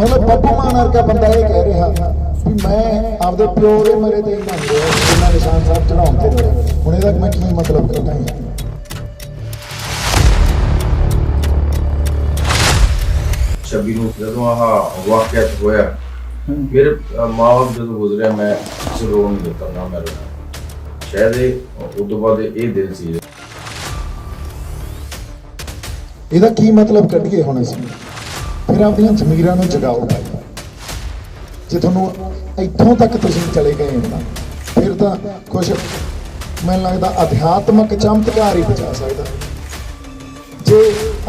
मतलब बब्बू मान वर्गा बंदा ये कह रहा भी मैं आपदे प्यो दे मरे ते इन्ना इन्ना निशान साहब चढ़ाउण ते रहा हुण इहदा मैं की मतलब करदा हां। 26 ਨੂੰ ਜਦੋਂ ਆਹ ਵਾਕਿਆ ਹੋਇਆ ਮੇਰੇ ਮਾਂ-ਬਾਪ ਜਦੋਂ ਗੁਜ਼ਰਿਆ ਮੈਂ ਕਿਸੇ ਨੂੰ ਰੋਣ ਨਹੀਂ ਦਿੱਤਾ ਨਾ ਮੈਂ ਰੋਣਾ ਸ਼ਾਇਦ ਇਹ ਉਦੋਂ ਬਾਅਦ ਇਹ ਦਿਨ ਸੀ। ਇਹਦਾ ਕੀ ਮਤਲਬ ਕੱਢੀਏ ਹੁਣ ਅਸੀਂ ਫਿਰ ਆਪਣੀਆਂ ਜ਼ਮੀਰਾਂ ਨੂੰ ਜਗਾਓ। ਜੇ ਤੁਹਾਨੂੰ ਇੱਥੋਂ ਤੱਕ ਤੁਸੀਂ ਚਲੇ ਗਏ ਹੋ ਨਾ ਫਿਰ ਤਾਂ ਕੁਝ ਮੈਨੂੰ ਲੱਗਦਾ ਅਧਿਆਤਮਕ ਚਮਤਕਾਰ ਹੀ ਬਚਾ ਸਕਦਾ। ਜੇ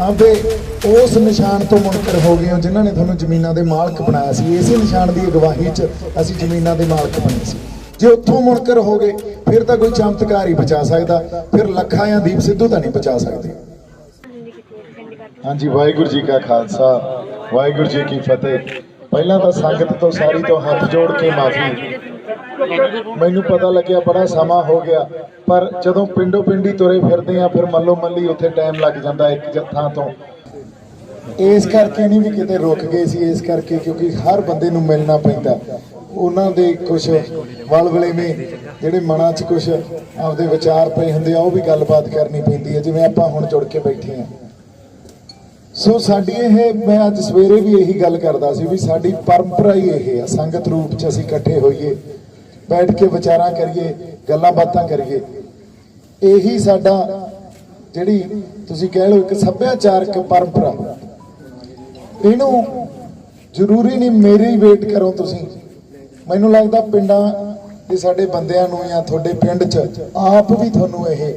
ਆਪਦੇ ਉਸ ਨਿਸ਼ਾਨ ਤੋਂ ਮੁਨਕਰ ਹੋ ਗਏ ਹੋ ਜਿਨ੍ਹਾਂ ਨੇ ਤੁਹਾਨੂੰ ਜ਼ਮੀਨਾਂ ਦੇ ਮਾਲਕ ਬਣਾਇਆ ਸੀ, ਇਸੇ ਨਿਸ਼ਾਨ ਦੀ ਅਗਵਾਈ 'ਚ ਅਸੀਂ ਜ਼ਮੀਨਾਂ ਦੇ ਮਾਲਕ ਬਣੇ ਸੀ। ਜੇ ਉੱਥੋਂ ਮੁਨਕਰ ਹੋ ਗਏ ਫਿਰ ਤਾਂ ਕੋਈ ਚਮਤਕਾਰ ਹੀ ਬਚਾ ਸਕਦਾ, ਫਿਰ ਲੱਖਾਂ ਜਾਂ ਦੀਪ ਸਿੱਧੂ ਤਾਂ ਨਹੀਂ ਬਚਾ ਸਕਦੇ। ਹਾਂਜੀ, ਵਾਹਿਗੁਰੂ ਜੀ ਕਾ ਖਾਲਸਾ ਵਾਹਿਗੁਰੂ ਜੀ ਕੀ ਫਤਿਹ। ਪਹਿਲਾਂ ਤਾਂ ਸੰਗਤ ਤੋਂ ਸਾਰੀ ਤੋਂ ਹੱਥ ਜੋੜ ਕੇ ਮਾਫੀ। ਮੈਨੂੰ ਪਤਾ ਲੱਗਿਆ ਬੜਾ ਸਮਾਂ ਹੋ ਗਿਆ, ਪਰ ਜਦੋਂ ਪਿੰਡੋਂ ਪਿੰਡੀ ਤੁਰੇ ਫਿਰਦੇ ਆ ਫਿਰ ਮੱਲੋ ਮੱਲੀ ਉੱਥੇ ਟਾਈਮ ਲੱਗ ਜਾਂਦਾ ਇੱਕ ਥਾਂ ਤੋਂ। ਇਸ ਕਰਕੇ ਨਹੀਂ ਵੀ ਕਿਤੇ ਰੁਕ ਗਏ ਸੀ, ਇਸ ਕਰਕੇ ਕਿਉਂਕਿ ਹਰ ਬੰਦੇ ਨੂੰ ਮਿਲਣਾ ਪੈਂਦਾ। ਉਹਨਾਂ ਦੇ ਕੁਝ ਵਲਵਲੇਵੇਂ ਜਿਹੜੇ ਮਨਾਂ 'ਚ ਕੁਝ ਆਪਦੇ ਵਿਚਾਰ ਪਏ ਹੁੰਦੇ ਆ ਉਹ ਵੀ ਗੱਲਬਾਤ ਕਰਨੀ ਪੈਂਦੀ ਹੈ, ਜਿਵੇਂ ਆਪਾਂ ਹੁਣ ਜੁੜ ਕੇ ਬੈਠੇ ਹਾਂ। ਸੋ ਸਾਡੀ ਇਹ ਮੈਂ ਅੱਜ ਸਵੇਰੇ ਵੀ ਇਹੀ ਗੱਲ ਕਰਦਾ ਸੀ ਵੀ ਸਾਡੀ ਪਰੰਪਰਾ ਹੀ ਇਹ ਆ, ਸੰਗਤ ਰੂਪ 'ਚ ਅਸੀਂ ਇਕੱਠੇ ਹੋਈਏ, ਬੈਠ ਕੇ ਵਿਚਾਰਾਂ ਕਰੀਏ, ਗੱਲਾਂ ਬਾਤਾਂ ਕਰੀਏ। ਇਹੀ ਸਾਡਾ ਜਿਹੜੀ ਤੁਸੀਂ ਕਹਿ ਲਓ ਇੱਕ ਸੱਭਿਆਚਾਰਕ ਪਰੰਪਰਾ। ਇਹਨੂੰ ਜ਼ਰੂਰੀ ਨਹੀਂ ਮੇਰੀ ਵੇਟ ਕਰੋ ਤੁਸੀਂ, ਮੈਨੂੰ ਲੱਗਦਾ ਪਿੰਡਾਂ ਦੇ ਸਾਡੇ ਬੰਦਿਆਂ ਨੂੰ ਜਾਂ ਤੁਹਾਡੇ ਪਿੰਡ 'ਚ ਆਪ ਵੀ ਤੁਹਾਨੂੰ ਇਹ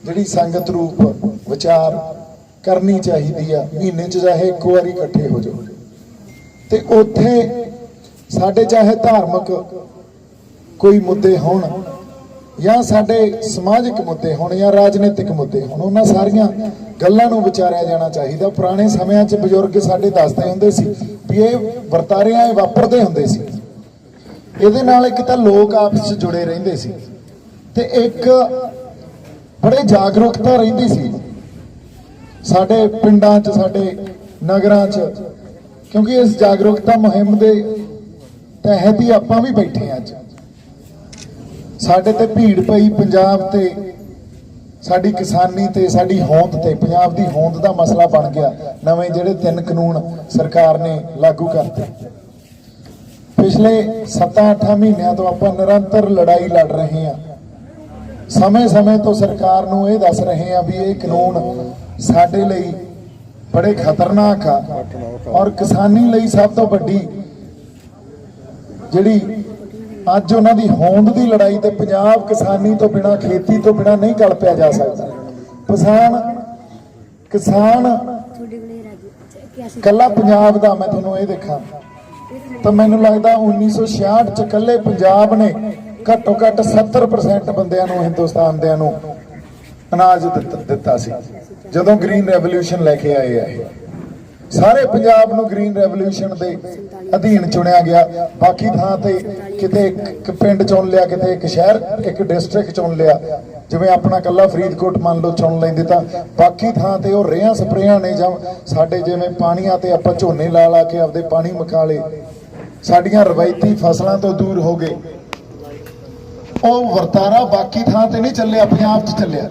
ਜਿਹੜੀ ਸੰਗਤ ਰੂਪ ਵਿਚਾਰ ਕਰਨੀ ਚਾਹੀਦੀ ਆ। ਮਹੀਨੇ 'ਚ ਚਾਹੇ ਇੱਕ ਵਾਰੀ ਇਕੱਠੇ ਹੋ ਜਾਓ ਤੇ ਉੱਥੇ ਸਾਡੇ ਚਾਹੇ ਧਾਰਮਿਕ ਕੋਈ ਮੁੱਦੇ ਹੋਣ ਜਾਂ ਸਾਡੇ ਸਮਾਜਿਕ ਮੁੱਦੇ ਹੋਣ ਜਾਂ ਰਾਜਨੀਤਿਕ ਮੁੱਦੇ ਹੋਣ, ਉਹਨਾਂ ਸਾਰੀਆਂ ਗੱਲਾਂ ਨੂੰ ਵਿਚਾਰਿਆ ਜਾਣਾ ਚਾਹੀਦਾ। ਪੁਰਾਣੇ ਸਮਿਆਂ 'ਚ ਬਜ਼ੁਰਗ ਸਾਡੇ ਦੱਸਦੇ ਹੁੰਦੇ ਸੀ ਵੀ ਇਹ ਵਰਤਾਰਿਆਂ ਇਹ ਵਾਪਰਦੇ ਹੁੰਦੇ ਸੀ। ਇਹਦੇ ਨਾਲ ਇੱਕ ਤਾਂ ਲੋਕ ਆਪਸ 'ਚ ਜੁੜੇ ਰਹਿੰਦੇ ਸੀ ਤੇ ਇੱਕ ਬੜੇ ਜਾਗਰੂਕਤਾ ਰਹਿੰਦੀ ਸੀ ਸਾਡੇ ਪਿੰਡਾਂ 'ਚ ਸਾਡੇ ਨਗਰਾਂ 'ਚ, ਕਿਉਂਕਿ ਇਸ ਜਾਗਰੂਕਤਾ ਮੁਹਿੰਮ ਦੇ ਤਹਿਤ ਹੀ ਆਪਾਂ ਵੀ ਬੈਠੇ ਹਾਂ। ਅੱਜ ਸਾਡੇ ਤੇ ਭੀੜ ਪਈ ਪੰਜਾਬ ਤੇ, ਸਾਡੀ ਕਿਸਾਨੀ ਤੇ, ਸਾਡੀ ਹੋਂਦ ਤੇ, ਪੰਜਾਬ ਦੀ ਹੋਂਦ ਦਾ ਮਸਲਾ ਬਣ ਗਿਆ। ਨਵੇਂ ਜਿਹੜੇ 3 ਕਾਨੂੰਨ ਸਰਕਾਰ ਨੇ ਲਾਗੂ ਕਰਤੇ, ਪਿਛਲੇ 7-8 ਮਹੀਨਿਆਂ ਤੋਂ ਆਪਾਂ ਨਿਰੰਤਰ ਲੜਾਈ ਲੜ ਰਹੇ ਹਾਂ। ਸਮੇਂ-ਸਮੇਂ ਤੋਂ ਸਰਕਾਰ ਨੂੰ ਇਹ ਦੱਸ ਰਹੇ ਹਾਂ ਵੀ ਇਹ ਕਾਨੂੰਨ ਸਾਡੇ ਲਈ ਬੜੇ ਖਤਰਨਾਕ ਆ ਔਰ ਕਿਸਾਨੀ ਲਈ ਸਭ ਤੋਂ ਵੱਡੀ ਜਿਹੜੀ ਅੱਜ ਉਹਨਾਂ ਦੀ ਹੋਂਦ ਦੀ ਲੜਾਈ ਤੇ ਪੰਜਾਬ ਕਿਸਾਨੀ ਤੋਂ ਬਿਨਾਂ, ਖੇਤੀ ਤੋਂ ਬਿਨਾਂ ਨਹੀਂ ਕਲਪਿਆ ਜਾ ਸਕਦਾ। ਕਿਸਾਨ ਕੱਲਾ ਪੰਜਾਬ ਦਾ ਮੈਂ ਤੁਹਾਨੂੰ ਇਹ ਦੇਖਾਂ ਤਾਂ ਮੈਨੂੰ ਲੱਗਦਾ 1966 ਚ ਕੱਲੇ ਪੰਜਾਬ ਨੇ ਘੱਟੋ ਘੱਟ 70% ਬੰਦਿਆਂ ਨੂੰ, ਹਿੰਦੁਸਤਾਨ ਦਿਆਂ ਨੂੰ ਅਨਾਜ ਦਿੱਤਾ ਸੀ ਜਦੋਂ ਗ੍ਰੀਨ ਰੈਵੋਲੂਸ਼ਨ ਲੈ ਕੇ ਆਏ ਆ। ਇਹ ਸਾਰੇ ਪੰਜਾਬ ਨੂੰ ਗ੍ਰੀਨ ਰੈਵੋਲੂਸ਼ਨ ਦੇ ਅਧੀਨ ਚੁਣਿਆ ਗਿਆ। ਬਾਕੀ ਥਾਂ ਤੇ ਕਿਤੇ ਇੱਕ ਪਿੰਡ ਚੁਣ ਲਿਆ, ਕਿਤੇ ਇੱਕ ਸ਼ਹਿਰ, ਇੱਕ ਡਿਸਟ੍ਰਿਕਟ ਚੁਣ ਲਿਆ। ਜਿਵੇਂ ਆਪਣਾ ਕੱਲਾ ਫਰੀਦਕੋਟ ਮੰਨ ਲਓ ਚੁਣ ਲੈਂਦੇ ਤਾਂ ਬਾਕੀ ਥਾਂ ਤੇ ਉਹ ਰੇਹਾਂ ਸਪਰੇਆਂ ਨੇ ਜਾਂ ਸਾਡੇ ਜਿਵੇਂ ਪਾਣੀਆਂ ਤੇ ਆਪਾਂ ਝੋਨੇ ਲਾ ਕੇ ਆਪਦੇ ਪਾਣੀ ਮੁਕਾ ਲਏ, ਸਾਡੀਆਂ ਰਵਾਇਤੀ ਫਸਲਾਂ ਤੋਂ ਦੂਰ ਹੋ ਗਏ। ਉਹ ਵਰਤਾਰਾ ਬਾਕੀ ਥਾਂ ਤੇ ਨਹੀਂ ਚੱਲਿਆ, ਪੰਜਾਬ 'ਚ ਚੱਲਿਆ।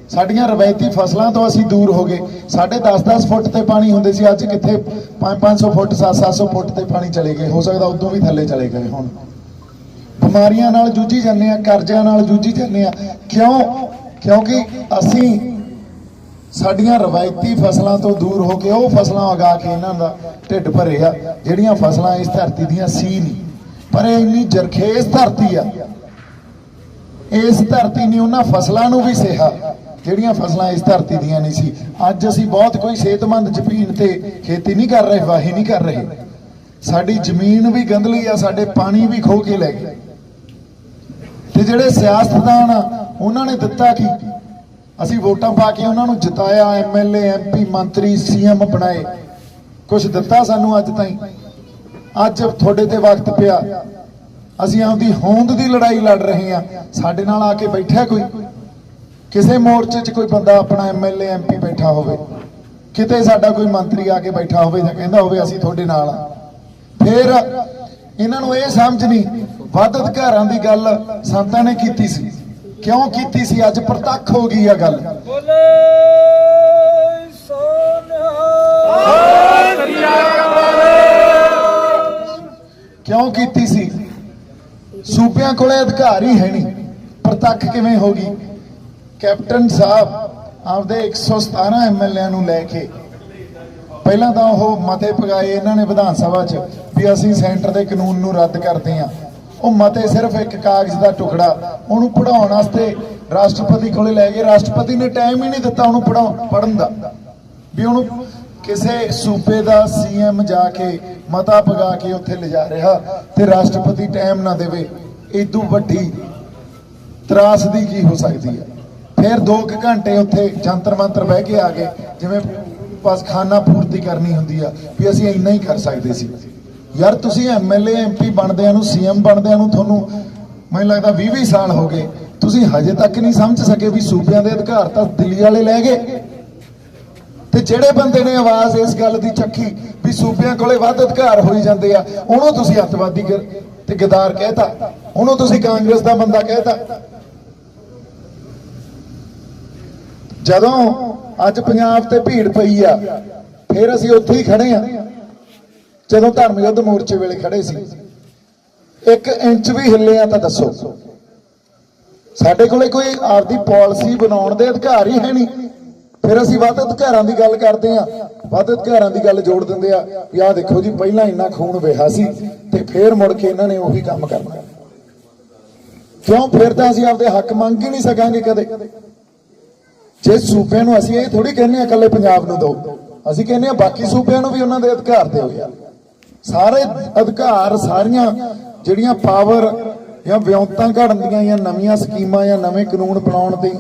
ਸਾਡੀਆਂ ਰਵਾਇਤੀ ਫਸਲਾਂ ਤੋਂ ਅਸੀਂ ਦੂਰ ਹੋ ਗਏ। ਸਾਡੇ 10-10 ਫੁੱਟ ਤੇ ਪਾਣੀ ਹੁੰਦੇ ਸੀ, ਅੱਜ ਕਿੱਥੇ 500-500 ਫੁੱਟ 700-700 ਫੁੱਟ ਤੇ ਪਾਣੀ ਚਲੇ ਗਏ, ਹੋ ਸਕਦਾ ਉਦੋਂ ਵੀ ਥੱਲੇ ਚਲੇ ਗਏ। ਹੁਣ ਬਿਮਾਰੀਆਂ ਨਾਲ ਜੂਝੀ ਜਾਂਦੇ ਆ, ਕਰਜ਼ਿਆਂ ਨਾਲ ਜੂਝੀ ਜਾਂਦੇ ਆ। ਕਿਉਂਕਿ ਅਸੀਂ ਸਾਡੀਆਂ ਰਵਾਇਤੀ ਫਸਲਾਂ ਤੋਂ ਦੂਰ ਹੋ ਕੇ ਉਹ ਫਸਲਾਂ ਉਗਾ ਕੇ ਇਹਨਾਂ ਦਾ ਢਿੱਡ ਭਰੇ ਆ ਜਿਹੜੀਆਂ ਫਸਲਾਂ ਇਸ ਧਰਤੀ ਦੀਆਂ ਸੀ ਨਹੀਂ। ਪਰ ਇਹ ਇੰਨੀ ਜਰਖੇਜ਼ ਧਰਤੀ ਆ, ਇਸ ਧਰਤੀ ਨੇ ਉਹਨਾਂ ਫਸਲਾਂ ਨੂੰ ਵੀ ਸਿਹਾ ਜਿਹੜੀਆਂ ਫਸਲਾਂ ਇਸ ਧਰਤੀ ਦੀਆਂ ਨਹੀਂ ਸੀ। ਅੱਜ ਅਸੀਂ ਬਹੁਤ ਕੋਈ ਸਿਹਤਮੰਦ ਜ਼ਮੀਨ ਤੇ ਖੇਤੀ ਨਹੀਂ ਕਰ ਰਹੇ, ਵਾਹੀ ਨਹੀਂ ਕਰ ਰਹੇ। ਸਾਡੀ ਜ਼ਮੀਨ ਵੀ ਗੰਦਲੀ ਆ, ਸਾਡੇ ਪਾਣੀ ਵੀ ਖੋਹ ਕੇ ਲੈ ਗਏ। ਤੇ ਜਿਹੜੇ ਸਿਆਸਤਦਾਨ ਆ ਉਹਨਾਂ ਨੇ ਦਿੱਤਾ ਕੀ? ਅਸੀਂ ਵੋਟਾਂ ਪਾ ਕੇ ਉਹਨਾਂ ਨੂੰ ਜਿਤਾਇਆ, MLA MP ਮੰਤਰੀ CM ਬਣਾਏ, ਕੁਝ ਦਿੱਤਾ ਸਾਨੂੰ ਅੱਜ ਤਾਈਂ? ਅੱਜ ਤੁਹਾਡੇ ਤੇ ਵਕਤ ਪਿਆ, ਅਸੀਂ ਆਪਦੀ ਹੋਂਦ ਦੀ ਲੜਾਈ ਲੜ ਰਹੇ ਹਾਂ। ਸਾਡੇ ਨਾਲ ਆ ਕੇ ਬੈਠਾ ਕੋਈ ਕਿਸੇ ਮੋਰਚੇ 'ਚ ਕੋਈ ਬੰਦਾ ਆਪਣਾ MLA MP ਬੈਠਾ ਹੋਵੇ, ਕਿਤੇ ਸਾਡਾ ਕੋਈ ਮੰਤਰੀ ਆ ਕੇ ਬੈਠਾ ਹੋਵੇ ਜਾਂ ਕਹਿੰਦਾ ਹੋਵੇ ਅਸੀਂ ਤੁਹਾਡੇ ਨਾਲ ਆ, ਫਿਰ ਇਹਨਾਂ ਨੂੰ ਇਹ ਸਮਝ ਨਹੀਂ, ਵੱਧ ਅਧਿਕਾਰਾਂ ਦੀ ਗੱਲ ਸੰਤਾਂ ਨੇ ਕੀਤੀ ਸੀ। ਕਿਉਂ ਕੀਤੀ ਸੀ? ਅੱਜ ਪ੍ਰਤੱਖ ਹੋ ਗਈ ਆ ਗੱਲ। ਕਿਉਂ ਕੀਤੀ ਸੀ? ਸੂਬਿਆਂ ਕੋਲੇ ਅਧਿਕਾਰ ਹੀ ਹੈ ਨਹੀਂ। ਪ੍ਰਤੱਖ ਕਿਵੇਂ ਹੋ ਗਈ? ਕੈਪਟਨ ਸਾਹਿਬ ਆਪਦੇ 117 ਐਮਐਲਏ ਨੂੰ ਲੈ ਕੇ ਪਹਿਲਾਂ ਤਾਂ ਉਹ ਮਤੇ ਪਗਾਏ ਇਹਨਾਂ ਨੇ ਵਿਧਾਨ ਸਭਾ 'ਚ ਵੀ ਅਸੀਂ ਸੈਂਟਰ ਦੇ ਕਾਨੂੰਨ ਨੂੰ ਰੱਦ ਕਰਦੇ ਹਾਂ। ਉਹ ਮਤੇ ਸਿਰਫ ਇੱਕ ਕਾਗਜ਼ ਦਾ ਟੁਕੜਾ, ਉਹਨੂੰ ਪੜ੍ਹਾਉਣ ਵਾਸਤੇ ਰਾਸ਼ਟਰਪਤੀ ਕੋਲੇ ਲੈ ਗਏ। ਰਾਸ਼ਟਰਪਤੀ ਨੇ ਟਾਈਮ ਹੀ ਨਹੀਂ ਦਿੱਤਾ ਉਹਨੂੰ ਪੜ੍ਹਨ ਦਾ, ਵੀ ਉਹਨੂੰ ਕਿਸੇ ਸੂਬੇ ਦਾ ਸੀਐਮ ਜਾ ਕੇ ਮਤਾ ਪਗਾ ਕੇ ਉੱਥੇ ਲਿਜਾ ਰਿਹਾ ਤੇ ਰਾਸ਼ਟਰਪਤੀ ਟਾਈਮ ਨਾ ਦੇਵੇ। ਇਦੋਂ ਵੱਡੀ ਤਰਾਸਦੀ ਕੀ ਹੋ ਸਕਦੀ ਹੈ? ਫਿਰ 2 ਘੰਟੇ ਉੱਥੇ ਜੰਤਰ ਮੰਤਰ ਬਹਿ ਕੇ ਆ ਗਏ, ਜਿਵੇਂ ਬਸ ਖਾਨਾ ਪੂਰਤੀ ਕਰਨੀ ਹੁੰਦੀ ਆ ਵੀ ਅਸੀਂ ਇੰਨਾ ਹੀ ਕਰ ਸਕਦੇ ਸੀ। ਯਾਰ ਤੁਸੀਂ ਐਮਐਲਏ ਐਮਪੀ ਬਣਦਿਆਂ ਨੂੰ, ਸੀਐਮ ਬਣਦਿਆਂ ਨੂੰ ਤੁਹਾਨੂੰ ਮੈਨੂੰ ਲੱਗਦਾ 20 ਸਾਲ ਹੋ ਗਏ, ਤੁਸੀਂ ਹਜੇ ਤੱਕ ਨਹੀਂ ਸਮਝ ਸਕੇ ਵੀ ਸੂਬਿਆਂ ਦੇ ਅਧਿਕਾਰ ਤਾਂ ਦਿੱਲੀ ਵਾਲੇ ਲੈ ਗਏ। ਤੇ ਜਿਹੜੇ ਬੰਦੇ ਨੇ ਆਵਾਜ਼ ਇਸ ਗੱਲ ਦੀ ਚੱਕੀ ਵੀ ਸੂਬਿਆਂ ਕੋਲੇ ਵੱਧ ਅਧਿਕਾਰ ਹੋਈ ਜਾਂਦੇ ਆ, ਉਹਨੂੰ ਤੁਸੀਂ ਅੱਤਵਾਦੀ ਤੇ ਗਦਾਰ ਕਹਿਤਾ, ਉਹਨੂੰ ਤੁਸੀਂ ਕਾਂਗਰਸ ਦਾ ਬੰਦਾ ਕਹਿਤਾ। ਜਦੋਂ ਅੱਜ ਪੰਜਾਬ ਤੇ ਭੀੜ ਪਈ ਆ, ਫਿਰ ਅਸੀਂ ਉੱਥੇ ਹੀ ਖੜੇ ਆ ਜਦੋਂ ਧਰਮ ਯੁੱਧ ਮੋਰਚੇ ਵੇਲੇ ਖੜੇ ਸੀ। 1 ਇੰਚ ਵੀ ਹਿੱਲਿਆ ਤਾਂ ਦੱਸੋ। ਸਾਡੇ ਕੋਲੇ ਕੋਈ ਆਪਦੀ ਪਾਲਿਸੀ ਬਣਾਉਣ ਦੇ ਅਧਿਕਾਰ ਹੀ ਹੈ ਨਹੀਂ। ਫਿਰ ਅਸੀਂ ਵੱਧ ਅਧਿਕਾਰਾਂ ਦੀ ਗੱਲ ਕਰਦੇ ਆ, ਵੱਧ ਅਧਿਕਾਰਾਂ ਦੀ ਗੱਲ ਜੋੜ ਦਿੰਦੇ ਆ ਵੀ ਆਹ ਦੇਖੋ ਜੀ ਪਹਿਲਾਂ ਇੰਨਾ ਖੂਨ ਵਹਿਆ ਸੀ ਤੇ ਫਿਰ ਮੁੜ ਕੇ ਇਹਨਾਂ ਨੇ ਉਹੀ ਕੰਮ ਕਰਨਾ। ਕਿਉਂ? ਫਿਰ ਤਾਂ ਅਸੀਂ ਆਪਦੇ ਹੱਕ ਮੰਗ ਹੀ ਨਹੀਂ ਸਕਾਂਗੇ ਕਦੇ। ਜੇ ਸੂਬਿਆਂ ਨੂੰ, ਅਸੀਂ ਇਹ ਥੋੜੀ ਕਹਿੰਦੇ ਆ ਇਕੱਲੇ ਪੰਜਾਬ ਨੂੰ ਦਿਓ, ਅਸੀਂ ਕਹਿੰਦੇ ਆ ਬਾਕੀ ਸੂਬਿਆਂ ਨੂੰ ਵੀ ਉਹਨਾਂ ਦੇ ਅਧਿਕਾਰ ਦਿਓ ਯਾਰ। ਸਾਰੇ ਅਧਿਕਾਰ, ਸਾਰੀਆਂ ਜਿਹੜੀਆਂ ਪਾਵਰ ਜਾਂ ਵਿਉਂਤਾਂ ਘੜਨ ਦੀਆਂ ਜਾਂ ਨਵੀਆਂ ਸਕੀਮਾਂ ਜਾਂ ਨਵੇਂ ਕਾਨੂੰਨ ਬਣਾਉਣ ਦੀ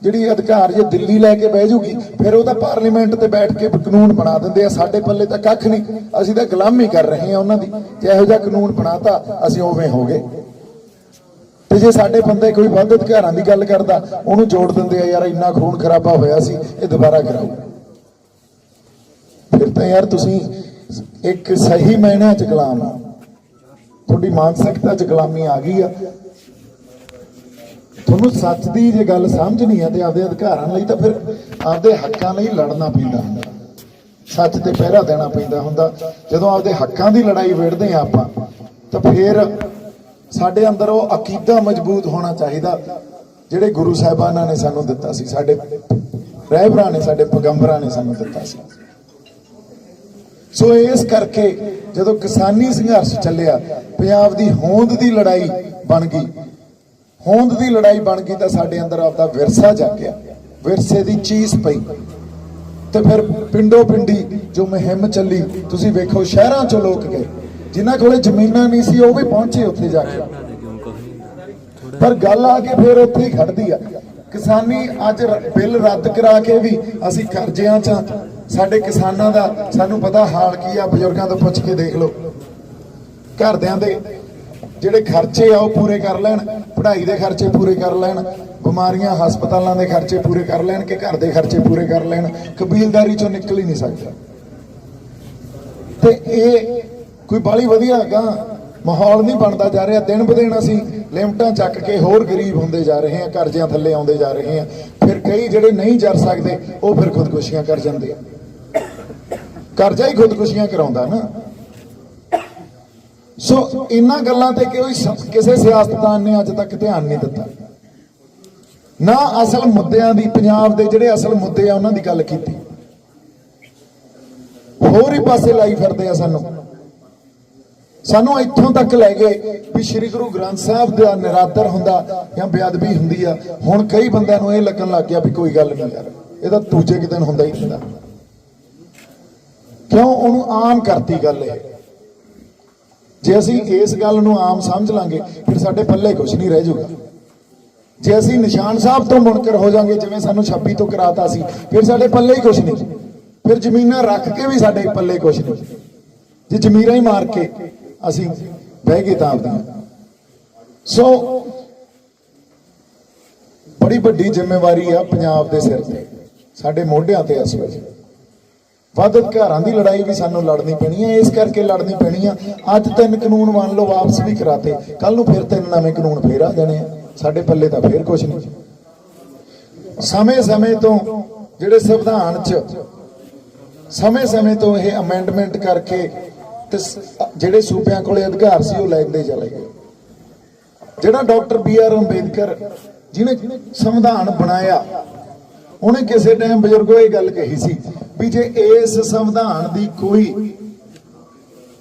ਜਿਹੜੀ ਅਧਿਕਾਰ ਜੇ ਦਿੱਲੀ ਲੈ ਕੇ ਬਹਿ ਜੂਗੀ, ਫਿਰ ਉਹ ਤਾਂ ਪਾਰਲੀਮੈਂਟ ਤੇ ਬੈਠ ਕੇ ਕਾਨੂੰਨ ਬਣਾ ਦਿੰਦੇ ਆ। ਸਾਡੇ ਪੱਲੇ ਤਾਂ ਕੱਖ ਨਹੀਂ, ਅਸੀਂ ਤਾਂ ਗੁਲਾਮੀ ਕਰ ਰਹੇ ਆ ਉਹਨਾਂ ਦੀ। ਤੇ ਇਹੋ ਜਿਹਾ ਕਾਨੂੰਨ ਬਣਾਤਾ ਅਸੀਂ ਉਵੇਂ ਹੋ ਗਏ। ਤੇ ਜੇ ਸਾਡੇ ਬੰਦੇ ਕੋਈ ਵੱਧ ਅਧਿਕਾਰਾਂ ਦੀ ਗੱਲ ਕਰਦਾ, ਉਹਨੂੰ ਜੋੜ ਦਿੰਦੇ ਆ ਯਾਰ ਇੰਨਾ ਖੂਨ ਖਰਾਬਾ ਹੋਇਆ ਸੀ, ਇਹ ਦੁਬਾਰਾ ਕਰਾਓ। ਫਿਰ ਤਾਂ ਯਾਰ ਤੁਸੀਂ ਇੱਕ ਸਹੀ ਮਾਇਨਿਆਂ 'ਚ ਗੁਲਾਮ ਆ, ਤੁਹਾਡੀ ਮਾਨਸਿਕਤਾ 'ਚ ਗੁਲਾਮੀ ਆ ਗਈ ਆ। ਤੁਹਾਨੂੰ ਸੱਚ ਦੀ ਜੇ ਗੱਲ ਸਮਝਣੀ ਆ ਤੇ ਆਪਦੇ ਅਧਿਕਾਰਾਂ ਲਈ ਤਾਂ ਫਿਰ ਆਪਦੇ ਹੱਕਾਂ ਲਈ ਲੜਨਾ ਪੈਂਦਾ ਹੁੰਦਾ, ਸੱਚ ਤੇ ਪਹਿਰਾ ਦੇਣਾ ਪੈਂਦਾ ਹੁੰਦਾ। ਜਦੋਂ ਆਪਦੇ ਹੱਕਾਂ ਦੀ ਲੜਾਈ ਵਿੜਦੇ ਆ ਆਪਾਂ, ਤਾਂ ਫਿਰ ਸਾਡੇ ਅੰਦਰ ਉਹ ਅਕੀਦਾ ਮਜ਼ਬੂਤ ਹੋਣਾ ਚਾਹੀਦਾ ਜਿਹੜੇ ਗੁਰੂ ਸਾਹਿਬਾਨਾਂ ਨੇ ਸਾਨੂੰ ਦਿੱਤਾ ਸੀ, ਸਾਡੇ ਰਹਿਬਰਾਂ ਨੇ, ਸਾਡੇ ਪੈਗੰਬਰਾਂ ਨੇ ਸਾਨੂੰ ਦਿੱਤਾ ਸੀ। ਸੋ ਇਸ ਕਰਕੇ ਜਦੋਂ ਕਿਸਾਨੀ ਸੰਘਰਸ਼ ਚੱਲਿਆ, ਪੰਜਾਬ ਦੀ ਹੋਂਦ ਦੀ ਲੜਾਈ ਬਣ ਗਈ। ਹੋਂਦ ਦੀ ਲੜਾਈ ਬਣ ਗਈ ਤਾਂ ਸਾਡੇ ਅੰਦਰ ਆਪਦਾ ਵਿਰਸਾ ਜਾਗਿਆ, ਵਿਰਸੇ ਦੀ ਚੀਜ਼ ਪਈ। ਤੇ ਫਿਰ ਪਿੰਡੋ ਪਿੰਡੀ ਜੋ ਮੁਹਿੰਮ ਚੱਲੀ, ਤੁਸੀਂ ਵੇਖੋ ਸ਼ਹਿਰਾਂ ਚੋਂ ਲੋਕ ਗਏ, ਜਿਨ੍ਹਾਂ ਕੋਲੇ ਜ਼ਮੀਨਾਂ ਨਹੀਂ ਸੀ ਉਹ ਵੀ ਪਹੁੰਚੇ ਉੱਥੇ ਜਾ ਕੇ। ਪਰ ਗੱਲ ਆ ਕੇ ਫਿਰ ਉੱਥੇ ਹੀ ਖੜਦੀ ਆ। ਕਿਸਾਨੀ ਅੱਜ ਬਿੱਲ ਰੱਦ ਕਰਾ ਕੇ ਵੀ ਅਸੀਂ ਕਰਜ਼ਿਆਂ 'ਚ, ਸਾਡੇ ਕਿਸਾਨਾਂ ਦਾ ਸਾਨੂੰ ਪਤਾ ਹਾਲ ਕੀ ਆ। ਬਜ਼ੁਰਗਾਂ ਤੋਂ ਪੁੱਛ ਕੇ ਦੇਖ ਲਓ, ਘਰਦਿਆਂ ਦੇ ਜਿਹੜੇ ਖਰਚੇ ਆ ਉਹ ਪੂਰੇ ਕਰ ਲੈਣ, ਪੜ੍ਹਾਈ ਦੇ ਖਰਚੇ ਪੂਰੇ ਕਰ ਲੈਣ, ਬਿਮਾਰੀਆਂ ਹਸਪਤਾਲਾਂ ਦੇ ਖਰਚੇ ਪੂਰੇ ਕਰ ਲੈਣ, ਕਿ ਘਰ ਦੇ ਖਰਚੇ ਪੂਰੇ ਕਰ ਲੈਣ, ਕਬੀਲਦਾਰੀ 'ਚੋਂ ਨਿਕਲ ਹੀ ਨਹੀਂ ਸਕਦਾ। ਤੇ ਇਹ ਕੋਈ ਬਾਲੀ ਵਧੀਆ ਗਾ ਮਾਹੌਲ ਨਹੀਂ ਬਣਦਾ ਜਾ ਰਿਹਾ। ਦਿਨ ਬ ਦਿਨ ਅਸੀਂ ਲਿਮਟਾਂ ਚੱਕ ਕੇ ਹੋਰ ਗਰੀਬ ਹੁੰਦੇ ਜਾ ਰਹੇ ਹਾਂ, ਕਰਜ਼ਿਆਂ ਥੱਲੇ ਆਉਂਦੇ ਜਾ ਰਹੇ ਹਾਂ। ਫਿਰ ਕਈ ਜਿਹੜੇ ਨਹੀਂ ਜਰ ਸਕਦੇ ਉਹ ਫਿਰ ਖੁਦਕੁਸ਼ੀਆਂ ਕਰ ਜਾਂਦੇ ਆ। ਕਰਜ਼ਾ ਹੀ ਖੁਦਕੁਸ਼ੀਆਂ ਕਰਾਉਂਦਾ ਨਾ। ਸੋ ਇਹਨਾਂ ਗੱਲਾਂ ਤੇ ਕਿਸੇ ਸਿਆਸਤਦਾਨ ਨੇ ਅੱਜ ਤੱਕ ਧਿਆਨ ਨਹੀਂ ਦਿੱਤਾ, ਨਾ ਅਸਲ ਮੁੱਦਿਆਂ ਦੀ, ਪੰਜਾਬ ਦੇ ਜਿਹੜੇ ਅਸਲ ਮੁੱਦੇ ਆ ਉਹਨਾਂ ਦੀ ਗੱਲ ਕੀਤੀ। ਹੋਰ ਹੀ ਪਾਸੇ ਲਾਈ ਫਿਰਦੇ ਆ। ਸਾਨੂੰ ਇੱਥੋਂ ਤੱਕ ਲੈ ਗਏ ਵੀ ਸ੍ਰੀ ਗੁਰੂ ਗ੍ਰੰਥ ਸਾਹਿਬ ਦਾ ਨਿਰਾਦਰ ਹੁੰਦਾ ਜਾਂ ਬੇਅਦਬੀ ਹੁੰਦੀ ਆ। ਹੁਣ ਕਈ ਬੰਦਿਆਂ ਨੂੰ ਇਹ ਲੱਗਣ ਲੱਗ ਗਿਆ ਵੀ ਕੋਈ ਗੱਲ ਨਹੀਂ ਯਾਰ, ਇਹ ਤਾਂ ਦੂਜੇ ਕਿ ਦਿਨ ਹੁੰਦਾ ਹੀ ਹੁੰਦਾ। ਕਿਉਂ? ਉਹਨੂੰ ਆਮ ਕਰਤੀ ਗੱਲ ਇਹ। ਜੇ ਅਸੀਂ ਇਸ ਗੱਲ ਨੂੰ ਆਮ ਸਮਝ ਲਾਂਗੇ ਫਿਰ ਸਾਡੇ ਪੱਲੇ ਕੁਝ ਨਹੀਂ ਰਹਿ ਜਾਊਗਾ। ਜੇ ਅਸੀਂ ਨਿਸ਼ਾਨ ਸਾਹਿਬ ਤੋਂ ਮੁਨਕਰ ਹੋ ਜਾਾਂਗੇ, ਜਿਵੇਂ ਸਾਨੂੰ 26 ਤੋਂ ਕਰਾਤਾ ਸੀ, ਫਿਰ ਸਾਡੇ ਪੱਲੇ ਹੀ ਕੁਝ ਨਹੀਂ। ਫਿਰ ਜ਼ਮੀਨਾਂ ਰੱਖ ਕੇ ਵੀ ਸਾਡੇ ਪੱਲੇ ਕੁਝ ਨਹੀਂ। ਜੇ ਜ਼ਮੀਰਾਂ ਹੀ ਮਾਰ ਕੇ ਅਸੀਂ ਬਹਿ ਗਏ ਤਾਂ ਆਪਦੀਆਂ। ਸੋ ਬੜੀ ਵੱਡੀ ਜ਼ਿੰਮੇਵਾਰੀ ਆ ਪੰਜਾਬ ਦੇ ਸਿਰ ਤੇ, ਸਾਡੇ ਮੋਢਿਆਂ ਤੇ ਇਸ ਵੇਲੇ। ਵੱਧ ਅਧਿਕਾਰਾਂ ਦੀ ਲੜਾਈ ਵੀ ਸਾਨੂੰ ਲੜਨੀ ਪੈਣੀ ਹੈ। ਇਸ ਕਰਕੇ ਲੜਨੀ ਪੈਣੀ ਆ। ਅੱਜ 3 ਕਾਨੂੰਨ ਮੰਨ ਲਓ ਵਾਪਸ ਵੀ ਕਰਾਤੇ, ਕੱਲ ਨੂੰ ਫਿਰ 3 ਨਵੇਂ ਕਾਨੂੰਨ ਫੇਰ ਆ ਜਾਣੇ ਆ। ਸਾਡੇ ਪੱਲੇ ਤਾਂ ਫੇਰ ਕੁਛ ਨਹੀਂ। ਸਮੇਂ ਤੋਂ ਜਿਹੜੇ ਸੰਵਿਧਾਨ 'ਚ ਸਮੇਂ ਤੋਂ ਇਹ ਅਮੈਂਡਮੈਂਟ ਕਰਕੇ ਤੇ ਜਿਹੜੇ ਸੂਬਿਆਂ ਕੋਲੇ ਅਧਿਕਾਰ ਸੀ ਉਹ ਲੈਂਦੇ ਚਲੇ ਗਏ। ਜਿਹੜਾ ਡਾਕਟਰ BR ਅੰਬੇਦਕਰ ਜਿਹਨੇ ਸੰਵਿਧਾਨ ਬਣਾਇਆ, ਉਹਨੇ ਕਿਸੇ ਟਾਈਮ ਬਜ਼ੁਰਗੋ ਇਹ ਗੱਲ ਕਹੀ ਸੀ ਵੀ ਜੇ ਇਸ ਸੰਵਿਧਾਨ ਦੀ ਕੋਈ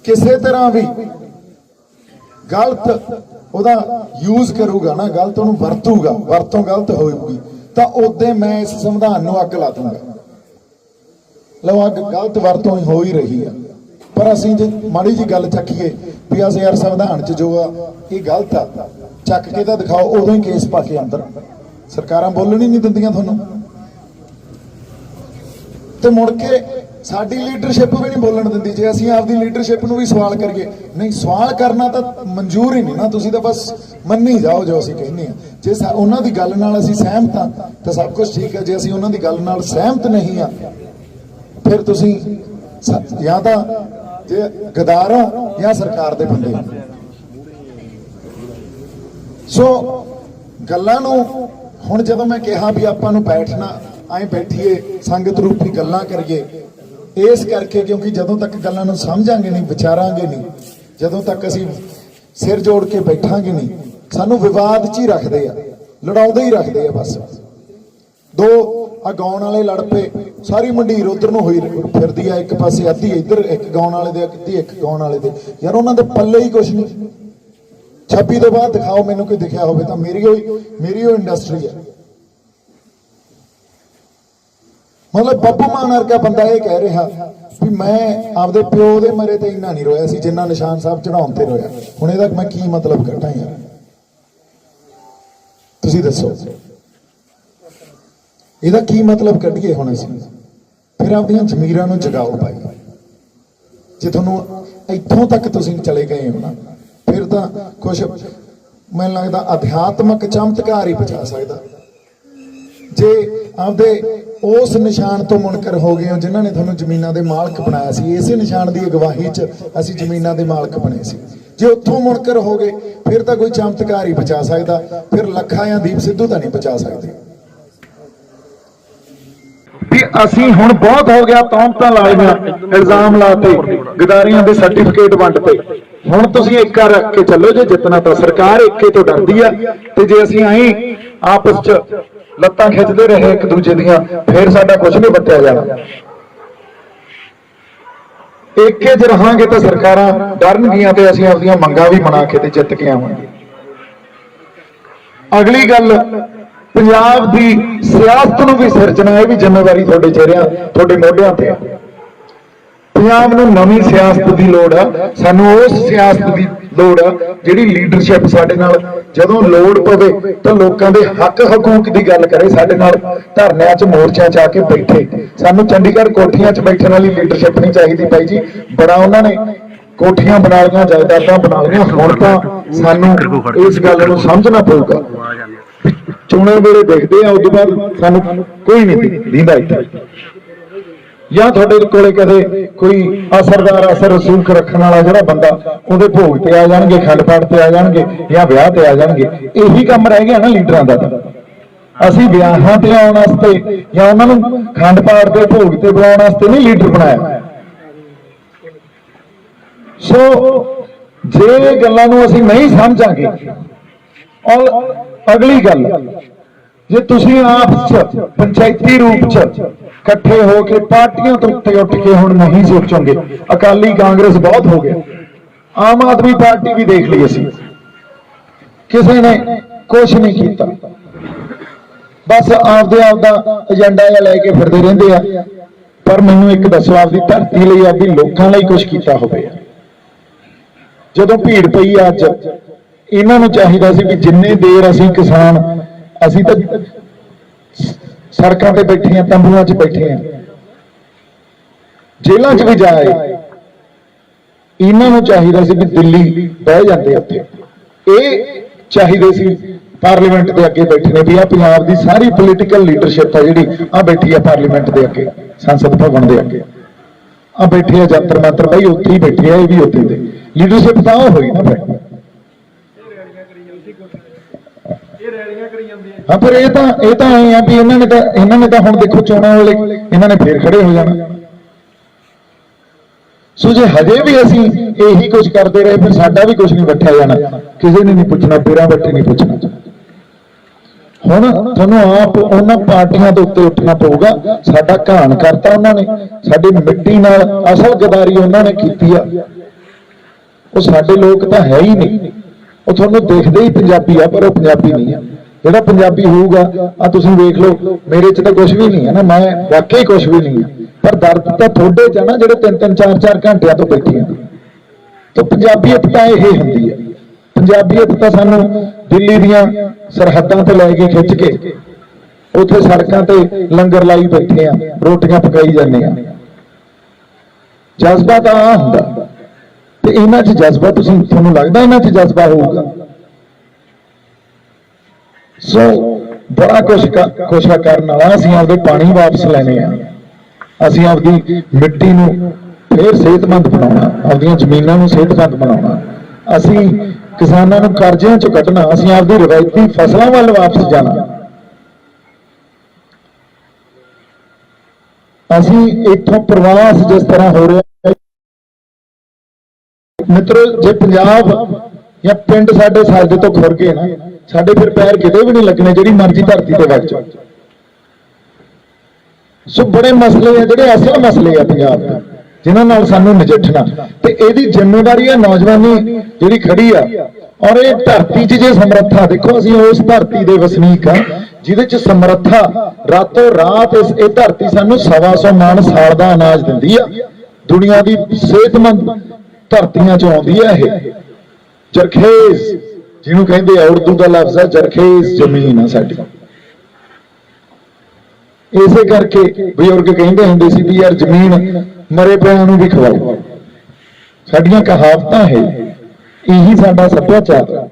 ਕਿਸੇ ਤਰ੍ਹਾਂ ਵੀ ਗਲਤ ਉਹਦਾ ਯੂਜ਼ ਕਰੂਗਾ ਨਾ, ਗਲਤ ਉਹਨੂੰ ਵਰਤੂਗਾ, ਵਰਤੋਂ ਗਲਤ ਹੋਊਗੀ ਤਾਂ ਉਦੋਂ ਮੈਂ ਇਸ ਸੰਵਿਧਾਨ ਨੂੰ ਅੱਗ ਲਾ ਦੂੰਗਾ। ਲਓ ਅੱਗ ਗਲਤ ਵਰਤੋਂ ਹੋ ਹੀ ਰਹੀ ਆ, ਪਰ ਅਸੀਂ ਜੇ ਮਾੜੀ ਜੀ ਗੱਲ ਚੱਕੀਏ ਵੀ ਅਸੀਂ ਯਾਰ ਸੰਵਿਧਾਨ 'ਚ ਜੋ ਆ ਇਹ ਗਲਤ ਆ, ਚੱਕ ਕੇ ਤਾਂ ਦਿਖਾਓ, ਉਦੋਂ ਹੀ ਕੇਸ ਪਾ ਕੇ ਅੰਦਰ। ਸਰਕਾਰਾਂ ਬੋਲਣ ਹੀ ਨਹੀਂ ਦਿੰਦੀਆਂ ਤੁਹਾਨੂੰ, ਤੇ ਮੁੜ ਕੇ ਸਾਡੀ ਲੀਡਰਸ਼ਿਪ ਵੀ ਨਹੀਂ ਬੋਲਣ ਦਿੰਦੀ। ਜੇ ਅਸੀਂ ਆਪਦੀ ਲੀਡਰਸ਼ਿਪ ਨੂੰ ਵੀ ਸਵਾਲ ਕਰੀਏ, ਨਹੀਂ ਸਵਾਲ ਕਰਨਾ ਤਾਂ ਮਨਜ਼ੂਰ ਹੀ ਨਹੀਂ ਨਾ, ਤੁਸੀਂ ਤਾਂ ਬਸ ਮੰਨੀ ਜਾਓ ਜੋ ਅਸੀਂ ਕਹਿੰਦੇ ਆ। ਜੇ ਉਹਨਾਂ ਦੀ ਗੱਲ ਨਾਲ ਅਸੀਂ ਸਹਿਮਤ ਆ ਤਾਂ ਸਭ ਕੁਝ ਠੀਕ ਹੈ, ਜੇ ਅਸੀਂ ਉਹਨਾਂ ਦੀ ਗੱਲ ਨਾਲ ਸਹਿਮਤ ਨਹੀਂ ਆ ਫਿਰ ਤੁਸੀਂ ਜਾਂ ਤਾਂ ਜੇ ਗਦਾਰ ਹੋ ਜਾਂ ਸਰਕਾਰ ਦੇ ਬੰਦੇ ਹੋ। ਸੋ ਗੱਲਾਂ ਨੂੰ ਹੁਣ ਜਦੋਂ ਮੈਂ ਕਿਹਾ ਵੀ ਆਪਾਂ ਨੂੰ ਬੈਠਣਾ, ਐਂ ਬੈਠੀਏ ਸੰਗਤ ਰੂਪੀ ਗੱਲਾਂ ਕਰੀਏ, ਇਸ ਕਰਕੇ ਕਿਉਂਕਿ ਜਦੋਂ ਤੱਕ ਗੱਲਾਂ ਨੂੰ ਸਮਝਾਂਗੇ ਨਹੀਂ, ਵਿਚਾਰਾਂਗੇ ਨਹੀਂ, ਜਦੋਂ ਤੱਕ ਅਸੀਂ ਸਿਰ ਜੋੜ ਕੇ ਬੈਠਾਂਗੇ ਨਹੀਂ, ਸਾਨੂੰ ਵਿਵਾਦ 'ਚ ਹੀ ਰੱਖਦੇ ਆ, ਲੜਾਉਂਦੇ ਹੀ ਰੱਖਦੇ ਆ। ਬਸ ਦੋ ਆ ਗਾਉਣ ਵਾਲੇ ਲੜ ਪਏ, ਸਾਰੀ ਮੰਡੀਰ ਉਧਰ ਨੂੰ ਹੋਈ ਫਿਰਦੀ ਆ, ਇੱਕ ਪਾਸੇ ਅੱਧੀ ਇੱਧਰ, ਇੱਕ ਗਾਉਣ ਵਾਲੇ ਦੇ ਅੱਧੀ ਇੱਕ ਗਾਉਣ ਵਾਲੇ ਦੇ। ਯਾਰ ਉਹਨਾਂ ਦੇ ਪੱਲੇ ਹੀ ਕੁਛ ਨਹੀਂ। 26 ਤੋਂ ਬਾਅਦ ਦਿਖਾਓ ਮੈਨੂੰ ਕੋਈ ਦਿਖਿਆ ਹੋਵੇ ਤਾਂ ਮੇਰੀ ਉਹ ਇੰਡਸਟਰੀ ਹੈ। ਮਤਲਬ ਬੱਬੂ ਮਾਨ ਵਰਗਾ ਬੰਦਾ ਇਹ ਕਹਿ ਰਿਹਾ ਵੀ ਮੈਂ ਆਪਦੇ ਪਿਓ ਦੇ ਮਰੇ ਤੇ ਇੰਨਾ ਨਹੀਂ ਰੋਇਆ ਸੀ ਜਿੰਨਾ ਨਿਸ਼ਾਨ ਸਾਹਿਬ ਚੜਾਉਣ ਤੇ ਰੋਇਆ। ਹੁਣ ਇਹਦਾ ਮੈਂ ਕੀ ਮਤਲਬ ਕੱਢਾਂ ਯਾਰ, ਤੁਸੀਂ ਦੱਸੋ ਇਹਦਾ ਕੀ ਮਤਲਬ ਕੱਢੀਏ ਹੁਣ ਅਸੀਂ? ਫਿਰ ਆਪਦੀਆਂ ਜ਼ਮੀਰਾਂ ਨੂੰ ਜਗਾਓ ਭਾਈ। ਜੇ ਤੁਹਾਨੂੰ ਇੱਥੋਂ ਤੱਕ ਤੁਸੀਂ ਚਲੇ ਗਏ ਹੋ ਨਾ, ਫਿਰ ਤਾਂ ਕੁਛ ਮੈਨੂੰ ਲੱਗਦਾ ਅਧਿਆਤਮਕ ਚਮਤਕਾਰ ਹੀ ਬਚਾ ਸਕਦਾ। ਜੇ ਆਪਦੇ ਉਸ ਨਿਸ਼ਾਨ ਤੋਂ ਮੁਨਕਰ ਹੋ ਗਏ ਹੋ ਜਿਨ੍ਹਾਂ ਨੇ ਤੁਹਾਨੂੰ ਜ਼ਮੀਨਾਂ ਦੇ ਮਾਲਕ ਬਣਾਇਆ ਸੀ, ਇਸੇ ਨਿਸ਼ਾਨ ਦੀ ਅਗਵਾਈ 'ਚ ਅਸੀਂ ਜ਼ਮੀਨਾਂ ਦੇ ਮਾਲਕ ਬਣੇ ਸੀ, ਜੇ ਉੱਥੋਂ ਮੁਨਕਰ ਹੋ ਗਏ ਫਿਰ ਤਾਂ ਕੋਈ ਚਮਤਕਾਰ ਹੀ ਬਚਾ ਸਕਦਾ। ਫਿਰ ਲੱਖਾ ਜਾਂ ਦੀਪ ਸਿੱਧੂ ਤਾਂ ਨਹੀਂ ਬਚਾ ਸਕਦੇ। ਵੀ ਅਸੀਂ ਹੁਣ ਬਹੁਤ ਹੋ ਗਿਆ, ਤੌਹਮਤਾਂ ਲਾਈਆਂ, ਇਲਜ਼ਾਮ ਲਾਤੇ, ਗਦਾਰੀਆਂ ਦੇ ਸਰਟੀਫਿਕੇਟ ਵੰਡਤੇ। ਹੁਣ ਤੁਸੀਂ ਏਕਾ ਰੱਖ ਕੇ ਚੱਲੋ। ਜੇ ਜਿੱਤਣਾ ਤਾਂ ਸਰਕਾਰ ਏਕੇ ਤੋਂ ਡਰਦੀ ਆ, ਤੇ ਜੇ ਅਸੀਂ ਐਂ ਆਪਸ 'ਚ ਲੱਤਾਂ ਖਿੱਚਦੇ ਰਹੇ ਇੱਕ ਦੂਜੇ ਦੀਆਂ, ਫਿਰ ਸਾਡਾ ਕੁਝ ਨਹੀਂ ਬਚਿਆ ਜਾਣਾ। ਏਕੇ 'ਚ ਰਹਾਂਗੇ ਤਾਂ ਸਰਕਾਰਾਂ ਡਰਨਗੀਆਂ ਤੇ ਅਸੀਂ ਆਪਣੀਆਂ ਮੰਗਾਂ ਵੀ ਮਨਾ ਕੇ ਤੇ ਜਿੱਤ ਕੇ ਆਵਾਂਗੇ। ਅਗਲੀ ਗੱਲ, ਪੰਜਾਬ ਦੀ ਸਿਆਸਤ ਨੂੰ ਵੀ ਸਿਰਜਣਾ, ਇਹ ਵੀ ਜ਼ਿੰਮੇਵਾਰੀ ਤੁਹਾਡੇ ਚਿਹਰਿਆਂ, ਤੁਹਾਡੇ ਮੋਢਿਆਂ ਤੇ ਆ। ਪੰਜਾਬ ਨੂੰ ਨਵੀਂ ਸਿਆਸਤ ਦੀ ਲੋੜ ਆ, ਸਾਨੂੰ ਉਸ ਸਿਆਸਤ ਦੀ ਲੋੜ ਆ ਜਿਹੜੀ ਲੀਡਰਸ਼ਿਪ ਸਾਡੇ ਨਾਲ ਜਦੋਂ ਲੋੜ ਪਵੇ ਤਾਂ ਲੋਕਾਂ ਦੇ ਹੱਕ ਹਕੂਕ ਦੀ ਗੱਲ ਕਰੇ, ਸਾਡੇ ਨਾਲ ਧਰਨਿਆਂ 'ਚ ਮੋਰਚਿਆਂ 'ਚ ਆ ਕੇ ਬੈਠੇ। ਸਾਨੂੰ ਚੰਡੀਗੜ੍ਹ ਕੋਠੀਆਂ 'ਚ ਬੈਠਣ ਵਾਲੀ ਲੀਡਰਸ਼ਿਪ ਨਹੀਂ ਚਾਹੀਦੀ ਭਾਈ ਜੀ। ਬੜਾ ਉਹਨਾਂ ਨੇ ਕੋਠੀਆਂ ਬਣਾ ਲਈਆਂ, ਜਾਇਦਾਦਾਂ ਬਣਾ ਲਈਆਂ, ਹੁਣ ਤਾਂ ਸਾਨੂੰ ਇਸ ਗੱਲ ਨੂੰ ਸਮਝਣਾ ਪਊਗਾ। ਚੋਣਾਂ ਵੇਲੇ ਦੇਖਦੇ ਆ, ਉਦੋਂ ਬਾਅਦ ਸਾਨੂੰ ਕੋਈ ਨਹੀਂ ਦਿੰਦਾ ਇੱਥੇ। ਜਾਂ ਤੁਹਾਡੇ ਕੋਲੇ ਕਦੇ ਕੋਈ ਅਸਰਦਾਰ ਅਸਰ ਰਸੂਖ ਰੱਖਣ ਵਾਲਾ ਜਿਹੜਾ ਬੰਦਾ, ਉਹਦੇ ਭੋਗ ਤੇ ਆ ਜਾਣਗੇ, ਖੰਡ ਪਾਠ ਤੇ ਆ ਜਾਣਗੇ, ਜਾਂ ਵਿਆਹ ਤੇ ਆ ਜਾਣਗੇ। ਇਹੀ ਕੰਮ ਰਹਿ ਗਿਆ ਨਾ ਲੀਡਰਾਂ ਦਾ। ਅਸੀਂ ਵਿਆਹਾਂ ਤੇ ਆਉਣ ਵਾਸਤੇ ਜਾਂ ਉਹਨਾਂ ਨੂੰ ਖੰਡ ਪਾਠ ਦੇ ਭੋਗ ਤੇ ਬੁਲਾਉਣ ਵਾਸਤੇ ਨਹੀਂ ਲੀਡਰ ਬਣਾਇਆ। ਸੋ ਜੇ ਗੱਲਾਂ ਨੂੰ ਅਸੀਂ ਨਹੀਂ ਸਮਝਾਂਗੇ, ਔਰ ਅਗਲੀ ਗੱਲ, ਜੇ ਤੁਸੀਂ ਆਪਸ 'ਚ ਪੰਚਾਇਤੀ ਰੂਪ 'ਚ ਇਕੱਠੇ ਹੋ ਕੇ ਪਾਰਟੀਆਂ ਤੋਂ ਉੱਤੇ ਉੱਠ ਕੇ ਹੁਣ ਨਹੀਂ ਸੋਚੋਗੇ, ਅਕਾਲੀ ਕਾਂਗਰਸ ਬਹੁਤ ਹੋ ਗਿਆ, ਆਮ ਆਦਮੀ ਪਾਰਟੀ ਵੀ ਦੇਖ ਲਈ ਅਸੀਂ, ਕਿਸੇ ਨੇ ਕੁਛ ਨਹੀਂ ਕੀਤਾ, ਬਸ ਆਪਦਾ ਏਜੰਡਾ ਜਿਹਾ ਲੈ ਕੇ ਫਿਰਦੇ ਰਹਿੰਦੇ ਆ। ਪਰ ਮੈਨੂੰ ਇੱਕ ਦੱਸੋ, ਆਪਦੀ ਧਰਤੀ ਲਈ, ਆਪਦੀ ਲੋਕਾਂ ਲਈ ਕੁਛ ਕੀਤਾ ਹੋਵੇ? ਜਦੋਂ ਭੀੜ ਪਈ ਅੱਜ, ਇਹਨਾਂ ਨੂੰ ਚਾਹੀਦਾ ਸੀ ਕਿ ਜਿੰਨੇ ਦੇਰ ਅਸੀਂ ਕਿਸਾਨ, ਅਸੀਂ ਤਾਂ ਸੜਕਾਂ ਤੇ ਬੈਠੇ ਆ, ਤੰਬੂਆਂ 'ਚ ਬੈਠੇ ਆ, ਜੇਲ੍ਹਾਂ 'ਚ ਵੀ ਜਾਏ, ਇਹਨਾਂ ਨੂੰ ਚਾਹੀਦਾ ਸੀ ਕਿ ਦਿੱਲੀ ਬਹਿ ਜਾਂਦੇ ਉੱਥੇ। ਇਹ ਚਾਹੀਦੇ ਸੀ ਪਾਰਲੀਮੈਂਟ ਦੇ ਅੱਗੇ ਬੈਠੇ ਨੇ ਵੀ ਆ ਪੰਜਾਬ ਦੀ ਸਾਰੀ ਪੋਲੀਟੀਕਲ ਲੀਡਰਸ਼ਿਪ ਆ ਜਿਹੜੀ ਆ ਬੈਠੀ ਆ ਪਾਰਲੀਮੈਂਟ ਦੇ ਅੱਗੇ, ਸੰਸਦ ਭਵਨ ਦੇ ਅੱਗੇ। ਆ ਬੈਠੇ ਆ ਜੰਤਰ ਮੰਤਰ ਬਾਈ ਉੱਥੇ ਹੀ ਬੈਠੇ ਆ, ਇਹ ਵੀ ਉੱਥੇ ਦੇ ਲੀਡਰਸ਼ਿਪ ਤਾਂ ਉਹ ਹੋਈ ਨਾ ਫਿਰ। ਹਾਂ ਫਿਰ ਇਹ ਤਾਂ ਐ ਆ ਵੀ ਇਹਨਾਂ ਨੇ ਤਾਂ ਹੁਣ ਦੇਖੋ ਚੋਣਾਂ ਵੇਲੇ ਇਹਨਾਂ ਨੇ ਫੇਰ ਖੜੇ ਹੋ ਜਾਣਾ। ਸੋ ਜੇ ਹਜੇ ਵੀ ਅਸੀਂ ਇਹੀ ਕੁਝ ਕਰਦੇ ਰਹੇ ਫਿਰ ਸਾਡਾ ਵੀ ਕੁਝ ਨਹੀਂ ਬੱਠਿਆ ਜਾਣਾ, ਕਿਸੇ ਨੇ ਨਹੀਂ ਪੁੱਛਣਾ, ਪੇਰਾਂ ਬੱਠੇ ਨਹੀਂ ਪੁੱਛਣਾ। ਹੁਣ ਤੁਹਾਨੂੰ ਆਪ ਉਹਨਾਂ ਪਾਰਟੀਆਂ ਦੇ ਉੱਤੇ ਉੱਠਣਾ ਪਊਗਾ। ਸਾਡਾ ਘਾਣ ਕਰਤਾ ਉਹਨਾਂ ਨੇ, ਸਾਡੀ ਮਿੱਟੀ ਨਾਲ ਅਸਲ ਗਦਾਰੀ ਉਹਨਾਂ ਨੇ ਕੀਤੀ ਆ। ਉਹ ਸਾਡੇ ਲੋਕ ਤਾਂ ਹੈ ਹੀ ਨਹੀਂ, ਉਹ ਤੁਹਾਨੂੰ ਦੇਖਦੇ ਹੀ ਪੰਜਾਬੀ ਆ ਪਰ ਉਹ ਪੰਜਾਬੀ ਨਹੀਂ ਆ। ਜਿਹੜਾ ਪੰਜਾਬੀ ਹੋਊਗਾ ਆ ਤੁਸੀਂ ਵੇਖ ਲਓ, ਮੇਰੇ 'ਚ ਤਾਂ ਕੁਝ ਵੀ ਨਹੀਂ ਹੈ ਨਾ, ਮੈਂ ਵਾਕਈ ਕੁਝ ਵੀ ਨਹੀਂ ਆ, ਪਰ ਦਰਦ ਤਾਂ ਤੁਹਾਡੇ 'ਚ ਆ ਨਾ ਜਿਹੜੇ 3-3 4-4 ਘੰਟਿਆਂ ਤੋਂ ਬੈਠੇ ਆ। ਤਾਂ ਪੰਜਾਬੀਅਤ ਤਾਂ ਇਹ ਹੁੰਦੀ ਹੈ। ਪੰਜਾਬੀਅਤ ਤਾਂ ਸਾਨੂੰ ਦਿੱਲੀ ਦੀਆਂ ਸਰਹੱਦਾਂ ਤੇ ਲੈ ਕੇ ਖਿੱਚ ਕੇ ਉੱਥੇ ਸੜਕਾਂ ਤੇ ਲੰਗਰ ਲਾਈ ਬੈਠੇ ਆ, ਰੋਟੀਆਂ ਪਕਾਈ ਜਾਂਦੇ ਆ। ਜਜ਼ਬਾ ਤਾਂ ਆ ਹੁੰਦਾ ਤੇ ਇਹਨਾਂ 'ਚ ਜਜ਼ਬਾ ਤੁਹਾਨੂੰ ਲੱਗਦਾ ਇਹਨਾਂ 'ਚ ਜਜ਼ਬਾ ਹੋਊਗਾ? ਸੋ ਬੜਾ ਕੁਛ ਕਰਨ ਵਾਲਾ। ਅਸੀਂ ਆਪਦੇ ਪਾਣੀ ਵਾਪਸ ਲੈਣੇ ਆ, ਅਸੀਂ ਆਪਦੀ ਮਿੱਟੀ ਨੂੰ ਫੇਰ ਸਿਹਤਮੰਦ ਬਣਾਉਣਾ, ਆਪਦੀਆਂ ਜ਼ਮੀਨਾਂ ਨੂੰ ਸਿਹਤਮੰਦ ਬਣਾਉਣਾ, ਅਸੀਂ ਕਿਸਾਨਾਂ ਨੂੰ ਕਰਜ਼ਿਆਂ ਚੋਂ ਕੱਢਣਾ, ਅਸੀਂ ਆਪਦੀ ਰਵਾਇਤੀ ਫਸਲਾਂ ਵੱਲ ਵਾਪਸ ਜਾਣਾ। ਅਸੀਂ ਇੱਥੋਂ ਪ੍ਰਵਾਸ ਜਿਸ ਤਰ੍ਹਾਂ ਹੋ ਰਿਹਾ ਮਿੱਤਰੋ, ਜੇ ਪੰਜਾਬ ਜਾਂ ਪਿੰਡ ਸਾਡੇ ਤੋਂ ਖੁਰ ਗਏ ਨਾ, ਸਾਡੇ ਫਿਰ ਪੈਰ ਕਿਤੇ ਵੀ ਨਹੀਂ ਲੱਗਣੇ, ਜਿਹੜੀ ਮਰਜ਼ੀ ਧਰਤੀ ਤੇ ਵਗ ਜਾਓ। ਸੋ ਬੜੇ ਮਸਲੇ ਆ ਜਿਹੜੇ ਅਸਲ ਮਸਲੇ ਆ ਪੰਜਾਬ ਦੇ, ਜਿਨ੍ਹਾਂ ਨਾਲ ਸਾਨੂੰ ਨਜਿੱਠਣਾ ਤੇ ਇਹਦੀ ਜ਼ਿੰਮੇਵਾਰੀ ਹੈ ਨੌਜਵਾਨੀ ਜਿਹੜੀ ਖੜੀ ਆ। ਔਰ ਇਹ ਧਰਤੀ 'ਚ ਜੇ ਸਮਰੱਥਾ, ਦੇਖੋ ਅਸੀਂ ਉਸ ਧਰਤੀ ਦੇ ਵਸਨੀਕ ਆ ਜਿਹਦੇ 'ਚ ਸਮਰੱਥਾ ਰਾਤੋਂ ਰਾਤ ਇਹ ਧਰਤੀ ਸਾਨੂੰ 125 ਮਣ ਸਾਲ ਦਾ ਅਨਾਜ ਦਿੰਦੀ ਆ। ਦੁਨੀਆ ਦੀ ਸਿਹਤਮੰਦ ਧਰਤੀਆਂ 'ਚ ਆਉਂਦੀ ਆ ਇਹ। ਜਰਖੇਜ਼ ਜਿਹਨੂੰ ਕਹਿੰਦੇ ਆ, ਉਰਦੂ ਦਾ ਲਫ਼ਜ਼ ਹੈ ਜਰਖੇਜ਼ ਜ਼ਮੀਨ ਆ ਸਾਡੀ। ਇਸੇ ਕਰਕੇ ਬਜ਼ੁਰਗ ਕਹਿੰਦੇ ਹੁੰਦੇ ਸੀ ਵੀ ਯਾਰ ਜ਼ਮੀਨ ਮਰੇ ਪਿਆਂ ਨੂੰ ਵੀ ਖਵਾਓ। ਸਾਡੀਆਂ ਕਹਾਵਤਾਂ ਹੈ, ਇਹੀ ਸਾਡਾ ਸੱਭਿਆਚਾਰ।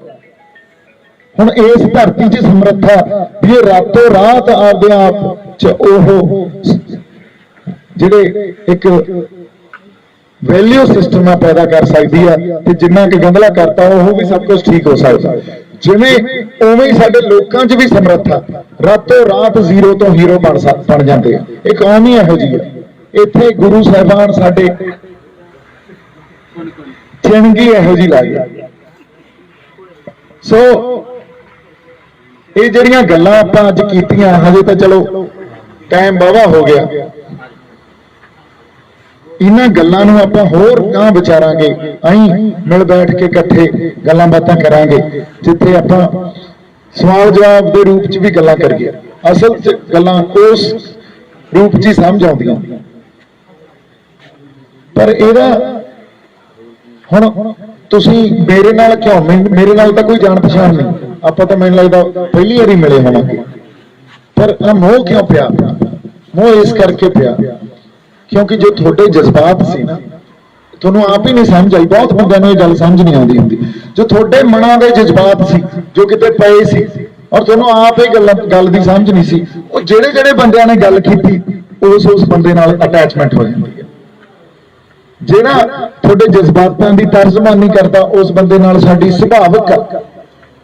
ਹੁਣ ਇਸ ਧਰਤੀ 'ਚ ਸਮਰੱਥਾ ਵੀ ਇਹ ਰਾਤੋਂ ਰਾਤ ਆਪਦੇ ਆਪ 'ਚ ਉਹ ਜਿਹੜੇ ਇੱਕ ਵੈਲਿਊ ਸਿਸਟਮ ਆ ਪੈਦਾ ਕਰ ਸਕਦੀ ਆ, ਤੇ ਜਿੰਨਾ ਕਿ ਗੰਧਲਾ ਕਰਤਾ ਉਹ ਵੀ ਸਭ ਕੁਝ ਠੀਕ ਹੋ ਸਕਦਾ। ਜਿਵੇਂ ਉਵੇਂ ਹੀ ਸਾਡੇ ਲੋਕਾਂ 'ਚ ਵੀ ਸਮਰੱਥਾ, ਰਾਤੋਂ ਰਾਤ ਜ਼ੀਰੋ ਤੋਂ ਹੀਰੋ ਬਣ ਜਾਂਦੇ ਆ। ਇਹ ਕੌਮ ਹੀ ਇਹੋ ਜਿਹੀ ਆ। ਇੱਥੇ ਗੁਰੂ ਸਾਹਿਬਾਨ ਸਾਡੇ ਚਿੰਗੀ ਇਹੋ ਜਿਹੀ ਲੱਗੀ। ਸੋ ਇਹ ਜਿਹੜੀਆਂ ਗੱਲਾਂ ਆਪਾਂ ਅੱਜ ਕੀਤੀਆਂ, ਹਜੇ ਤਾਂ ਚਲੋ ਟਾਈਮ ਵਾਹਵਾ ਹੋ ਗਿਆ, ਇਹਨਾਂ ਗੱਲਾਂ ਨੂੰ ਆਪਾਂ ਹੋਰ ਗਾਂ ਵਿਚਾਰਾਂਗੇ, ਅਸੀਂ ਮਿਲ ਬੈਠ ਕੇ ਇਕੱਠੇ ਗੱਲਾਂ ਬਾਤਾਂ ਕਰਾਂਗੇ, ਜਿੱਥੇ ਆਪਾਂ ਸਵਾਲ ਜਵਾਬ ਦੇ ਰੂਪ 'ਚ ਵੀ ਗੱਲਾਂ ਕਰੀਏ। ਅਸਲ 'ਚ ਗੱਲਾਂ ਉਸ ਰੂਪ 'ਚ ਹੀ ਸਮਝ ਆਉਂਦੀਆਂ। ਪਰ ਇਹਦਾ ਹੁਣ ਤੁਸੀਂ ਮੇਰੇ ਨਾਲ ਕਿਉਂ, ਮੇਰੇ ਨਾਲ ਤਾਂ ਕੋਈ ਜਾਣ ਪਛਾਣ ਨਹੀਂ, ਆਪਾਂ ਤਾਂ ਮੈਨੂੰ ਲੱਗਦਾ ਪਹਿਲੀ ਵਾਰੀ ਮਿਲੇ ਹੋਵਾਂਗੇ। ਪਰ ਆ ਮੋਹ ਕਿਉਂ ਪਿਆ? ਮੋਹ ਇਸ ਕਰਕੇ ਪਿਆ ਕਿਉਂਕਿ ਜੋ ਤੁਹਾਡੇ ਜਜ਼ਬਾਤ ਸੀ ਨਾ, ਤੁਹਾਨੂੰ ਆਪ ਹੀ ਨਹੀਂ ਸਮਝ ਆਈ। ਬਹੁਤ ਬੰਦਿਆਂ ਨੂੰ ਇਹ ਗੱਲ ਸਮਝ ਨਹੀਂ ਆਉਂਦੀ ਹੁੰਦੀ। ਜੋ ਤੁਹਾਡੇ ਮਨਾਂ ਦੇ ਜਜ਼ਬਾਤ ਸੀ, ਜੋ ਕਿਤੇ ਪਏ ਸੀ, ਔਰ ਤੁਹਾਨੂੰ ਆਪ ਇਹ ਗੱਲ ਦੀ ਸਮਝ ਨਹੀਂ ਸੀ, ਉਹ ਜਿਹੜੇ ਬੰਦਿਆਂ ਨੇ ਗੱਲ ਕੀਤੀ ਉਸ ਬੰਦੇ ਨਾਲ ਅਟੈਚਮੈਂਟ ਹੋ ਜਾਂਦੀ ਹੈ। ਜਿਹੜਾ ਤੁਹਾਡੇ ਜਜ਼ਬਾਤਾਂ ਦੀ ਤਰਜਮਾਨੀ ਕਰਦਾ, ਉਸ ਬੰਦੇ ਨਾਲ ਸਾਡੀ ਸੁਭਾਵਿਕ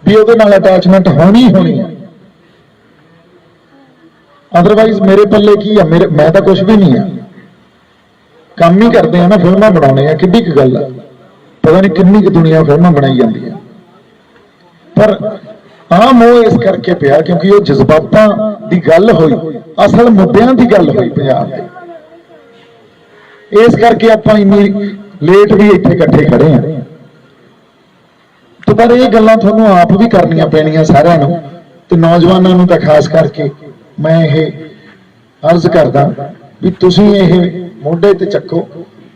ਵੀ ਉਹਦੇ ਨਾਲ ਅਟੈਚਮੈਂਟ ਹੋਣੀ ਹੈ। ਅਦਰਵਾਈਜ਼ ਮੇਰੇ ਪੱਲੇ ਕੀ ਆ? ਮੈਂ ਤਾਂ ਕੁਝ ਵੀ ਨਹੀਂ ਆ, ਕੰਮ ਹੀ ਕਰਦੇ ਆ ਨਾ, ਫਿਲਮਾਂ ਬਣਾਉਣੇ ਆ, ਕਿੱਡੀ ਕੁ ਗੱਲ ਆ। ਪਤਾ ਨਹੀਂ ਕਿੰਨੀ ਕੁ ਦੁਨੀਆ ਫਿਲਮਾਂ ਬਣਾਈ ਜਾਂਦੀ ਆ। ਪਰ ਆਹ ਮੋਹ ਇਸ ਕਰਕੇ ਪਿਆ ਕਿਉਂਕਿ ਉਹ ਜਜ਼ਬਾਤਾਂ ਦੀ ਗੱਲ ਹੋਈ, ਅਸਲ ਮੁੱਦਿਆਂ ਦੀ ਗੱਲ ਹੋਈ ਪੰਜਾਬ ਦੇ। ਇਸ ਕਰਕੇ ਆਪਾਂ ਇੰਨੀ ਲੇਟ ਵੀ ਇੱਥੇ ਇਕੱਠੇ ਖੜੇ ਆ। ਤੇ ਪਰ ਇਹ ਗੱਲਾਂ ਤੁਹਾਨੂੰ ਆਪ ਵੀ ਕਰਨੀਆਂ ਪੈਣੀਆਂ ਸਾਰਿਆਂ ਨੂੰ, ਤੇ ਨੌਜਵਾਨਾਂ ਨੂੰ ਤਾਂ ਖਾਸ ਕਰਕੇ ਮੈਂ ਇਹ ਅਰਜ਼ ਕਰਦਾ ਵੀ ਤੁਸੀਂ ਇਹ ਮੋਢੇ ਤੇ ਚੱਕੋ।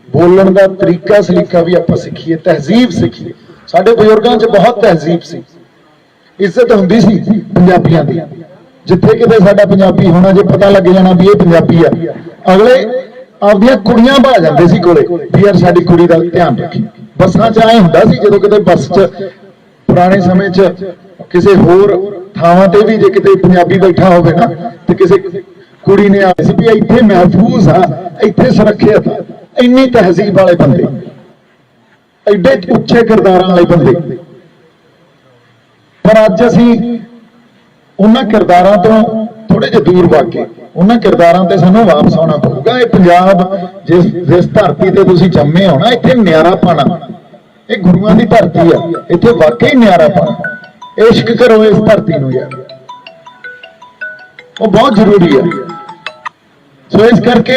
ਬੋਲਣ ਦਾ ਤਰੀਕਾ ਸਲੀਕਾ ਵੀ ਆਪਾਂ ਸਿੱਖੀਏ, ਤਹਿਜ਼ੀਬ ਸਿੱਖੀਏ। ਸਾਡੇ ਬਜ਼ੁਰਗਾਂ 'ਚ ਬਹੁਤ ਤਹਿਜ਼ੀਬ ਸੀ, ਇੱਜ਼ਤ ਹੁੰਦੀ ਸੀ ਪੰਜਾਬੀਆਂ ਦੀ। ਜਿੱਥੇ ਕਿਤੇ ਸਾਡਾ ਪੰਜਾਬੀ ਹੋਣਾ, ਜੇ ਪਤਾ ਲੱਗ ਜਾਣਾ ਵੀ ਇਹ ਪੰਜਾਬੀ ਆ, ਅਗਲੇ ਆਪਦੀਆਂ ਕੁੜੀਆਂ ਭਾ ਜਾਂਦੇ ਸੀ ਕੋਲੇ ਵੀ ਯਾਰ ਸਾਡੀ ਕੁੜੀ ਦਾ ਧਿਆਨ ਰੱਖੀ। ਬੱਸਾਂ 'ਚ ਆਏ ਹੁੰਦਾ ਸੀ, ਜਦੋਂ ਕਿਤੇ ਬੱਸ 'ਚ ਪੁਰਾਣੇ ਸਮੇਂ 'ਚ ਕਿਸੇ ਹੋਰ ਥਾਵਾਂ ਤੇ ਵੀ ਜੇ ਕਿਤੇ ਪੰਜਾਬੀ ਬੈਠਾ ਹੋਵੇ ਨਾ, ਤੇ ਕਿਸੇ ਕੁੜੀ ਨੇ ਆਖਿਆ ਸੀ ਵੀ ਇੱਥੇ ਮਹਿਫੂਜ਼ ਆ, ਇੱਥੇ ਸੁਰੱਖਿਅਤ ਆ, ਇੰਨੀ ਤਹਿਜ਼ੀਬ ਵਾਲੇ ਬੰਦੇ, ਐਡੇ ਉੱਚੇ ਕਿਰਦਾਰਾਂ ਵਾਲੇ ਬੰਦੇ, ਪਰ ਅੱਜ ਅਸੀਂ ਉਹਨਾਂ ਕਿਰਦਾਰਾਂ ਤੋਂ ਥੋੜੇ ਜਿਹੇ ਦੂਰ ਵਗ ਕੇ ਉਹਨਾਂ ਕਿਰਦਾਰਾਂ ਤੇ ਸਾਨੂੰ ਵਾਪਸ ਆਉਣਾ ਪਊਗਾ। ਇਹ ਪੰਜਾਬ ਜਿਸ ਧਰਤੀ ਤੇ ਤੁਸੀਂ ਜੰਮੇ ਹੋ ਨਾ, ਇੱਥੇ ਨਿਆਰਾਪਣਾ, ਇਹ ਗੁਰੂਆਂ ਦੀ ਧਰਤੀ ਆ, ਇੱਥੇ ਵਾਕਈ ਨਿਆਰਾਪਣਾ। ਇਸ਼ਕ ਕਰੋ ਇਸ ਧਰਤੀ ਨੂੰ ਯਾਰ, ਉਹ ਬਹੁਤ ਜ਼ਰੂਰੀ ਆ। ਸੋ ਇਸ ਕਰਕੇ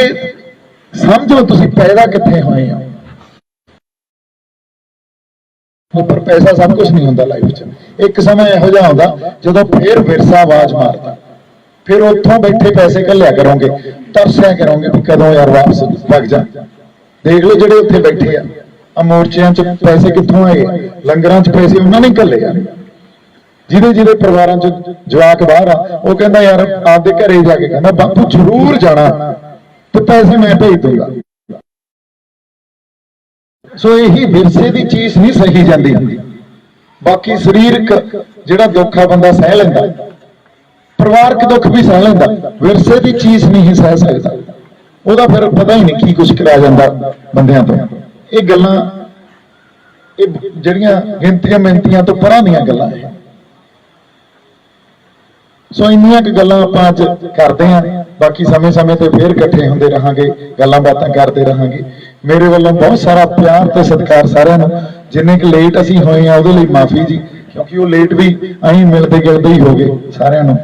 ਸਮਝੋ ਤੁਸੀਂ ਪੈਦਾ ਕਿੱਥੇ ਹੋਏ ਆ। ਪਰ ਪੈਸਾ ਸਭ ਕੁਝ ਨਹੀਂ ਹੁੰਦਾ ਲਾਈਫ 'ਚ। ਇੱਕ ਸਮਾਂ ਇਹੋ ਜਿਹਾ ਆਉਂਦਾ ਜਦੋਂ ਫੇਰ ਵਿਰਸਾ ਆਵਾਜ਼ ਮਾਰਦਾ, ਫਿਰ ਉੱਥੋਂ ਬੈਠੇ ਪੈਸੇ ਘੱਲਿਆ ਕਰੋਗੇ, ਤਰਸਿਆ ਕਰੋਗੇ ਵੀ ਕਦੋਂ ਯਾਰ ਵਾਪਸ ਵਗ ਜਾ। ਦੇਖ ਲਓ ਜਿਹੜੇ ਉੱਥੇ ਬੈਠੇ ਆ ਮੋਰਚਿਆਂ 'ਚ ਪੈਸੇ ਕਿੱਥੋਂ ਆਏ, ਲੰਗਰਾਂ 'ਚ ਪੈਸੇ ਉਹਨਾਂ ਨੇ ਘੱਲੇ ਯਾਰ। ਜਿਹਦੇ ਪਰਿਵਾਰਾਂ 'ਚ ਜਵਾਕ ਬਾਹਰ ਆ, ਉਹ ਕਹਿੰਦਾ ਯਾਰ ਆਪਦੇ ਘਰੇ ਜਾ ਕੇ ਕਹਿੰਦਾ ਬਾਪੂ ਜ਼ਰੂਰ ਜਾਣਾ ਤੇ ਪੈਸੇ ਮੈਂ ਭੇਜ ਦੂੰਗਾ। ਸੋ ਇਹੀ ਵਿਰਸੇ ਦੀ ਚੀਜ਼ ਨਹੀਂ ਸਹੀ ਜਾਂਦੀ ਹੁੰਦੀ। ਬਾਕੀ ਸਰੀਰਕ ਜਿਹੜਾ ਦੁੱਖ ਆ ਬੰਦਾ ਸਹਿ ਲੈਂਦਾ, ਪਰਿਵਾਰਕ ਦੁੱਖ ਵੀ ਸਹਿ ਲੈਂਦਾ, ਵਿਰਸੇ ਦੀ ਚੀਜ਼ ਨਹੀਂ ਸਹਿ ਸਕਦਾ। ਉਹਦਾ ਫਿਰ ਪਤਾ ਹੀ ਨਹੀਂ ਕੀ ਕੁਝ ਕਰਾਇਆ ਜਾਂਦਾ ਬੰਦਿਆਂ ਤੋਂ। ਇਹ ਗੱਲਾਂ ਇਹ ਜਿਹੜੀਆਂ ਗਿਣਤੀਆਂ ਮਿੰਤੀਆਂ ਤੋਂ ਪਰਾਂ ਦੀਆਂ ਗੱਲਾਂ ਹੈ। ਸੋ ਇੰਨੀਆਂ ਕੁ ਗੱਲਾਂ ਆਪਾਂ ਅੱਜ ਕਰਦੇ ਹਾਂ। ਬਾਕੀ ਸਮੇਂ-ਸਮੇਂ ਤੇ ਫੇਰ ਇਕੱਠੇ ਹੁੰਦੇ ਰਹਾਂਗੇ, ਗੱਲਾਂ ਬਾਤਾਂ ਕਰਦੇ ਰਹਾਂਗੇ। ਮੇਰੇ ਵੱਲੋਂ ਬਹੁਤ ਸਾਰਾ ਪਿਆਰ ਤੇ ਸਤਿਕਾਰ ਸਾਰਿਆਂ ਨੂੰ। ਜਿੰਨੇ ਕੁ ਲੇਟ ਅਸੀਂ ਹੋਏ ਆ ਉਹਦੇ ਲਈ ਮਾਫੀ ਜੀ, ਕਿਉਂਕਿ ਉਹ ਲੇਟ ਵੀ ਅਸੀਂ ਮਿਲਦੇ ਗਿਲਦੇ ਹੀ ਹੋ ਗਏ ਸਾਰਿਆਂ ਨੂੰ।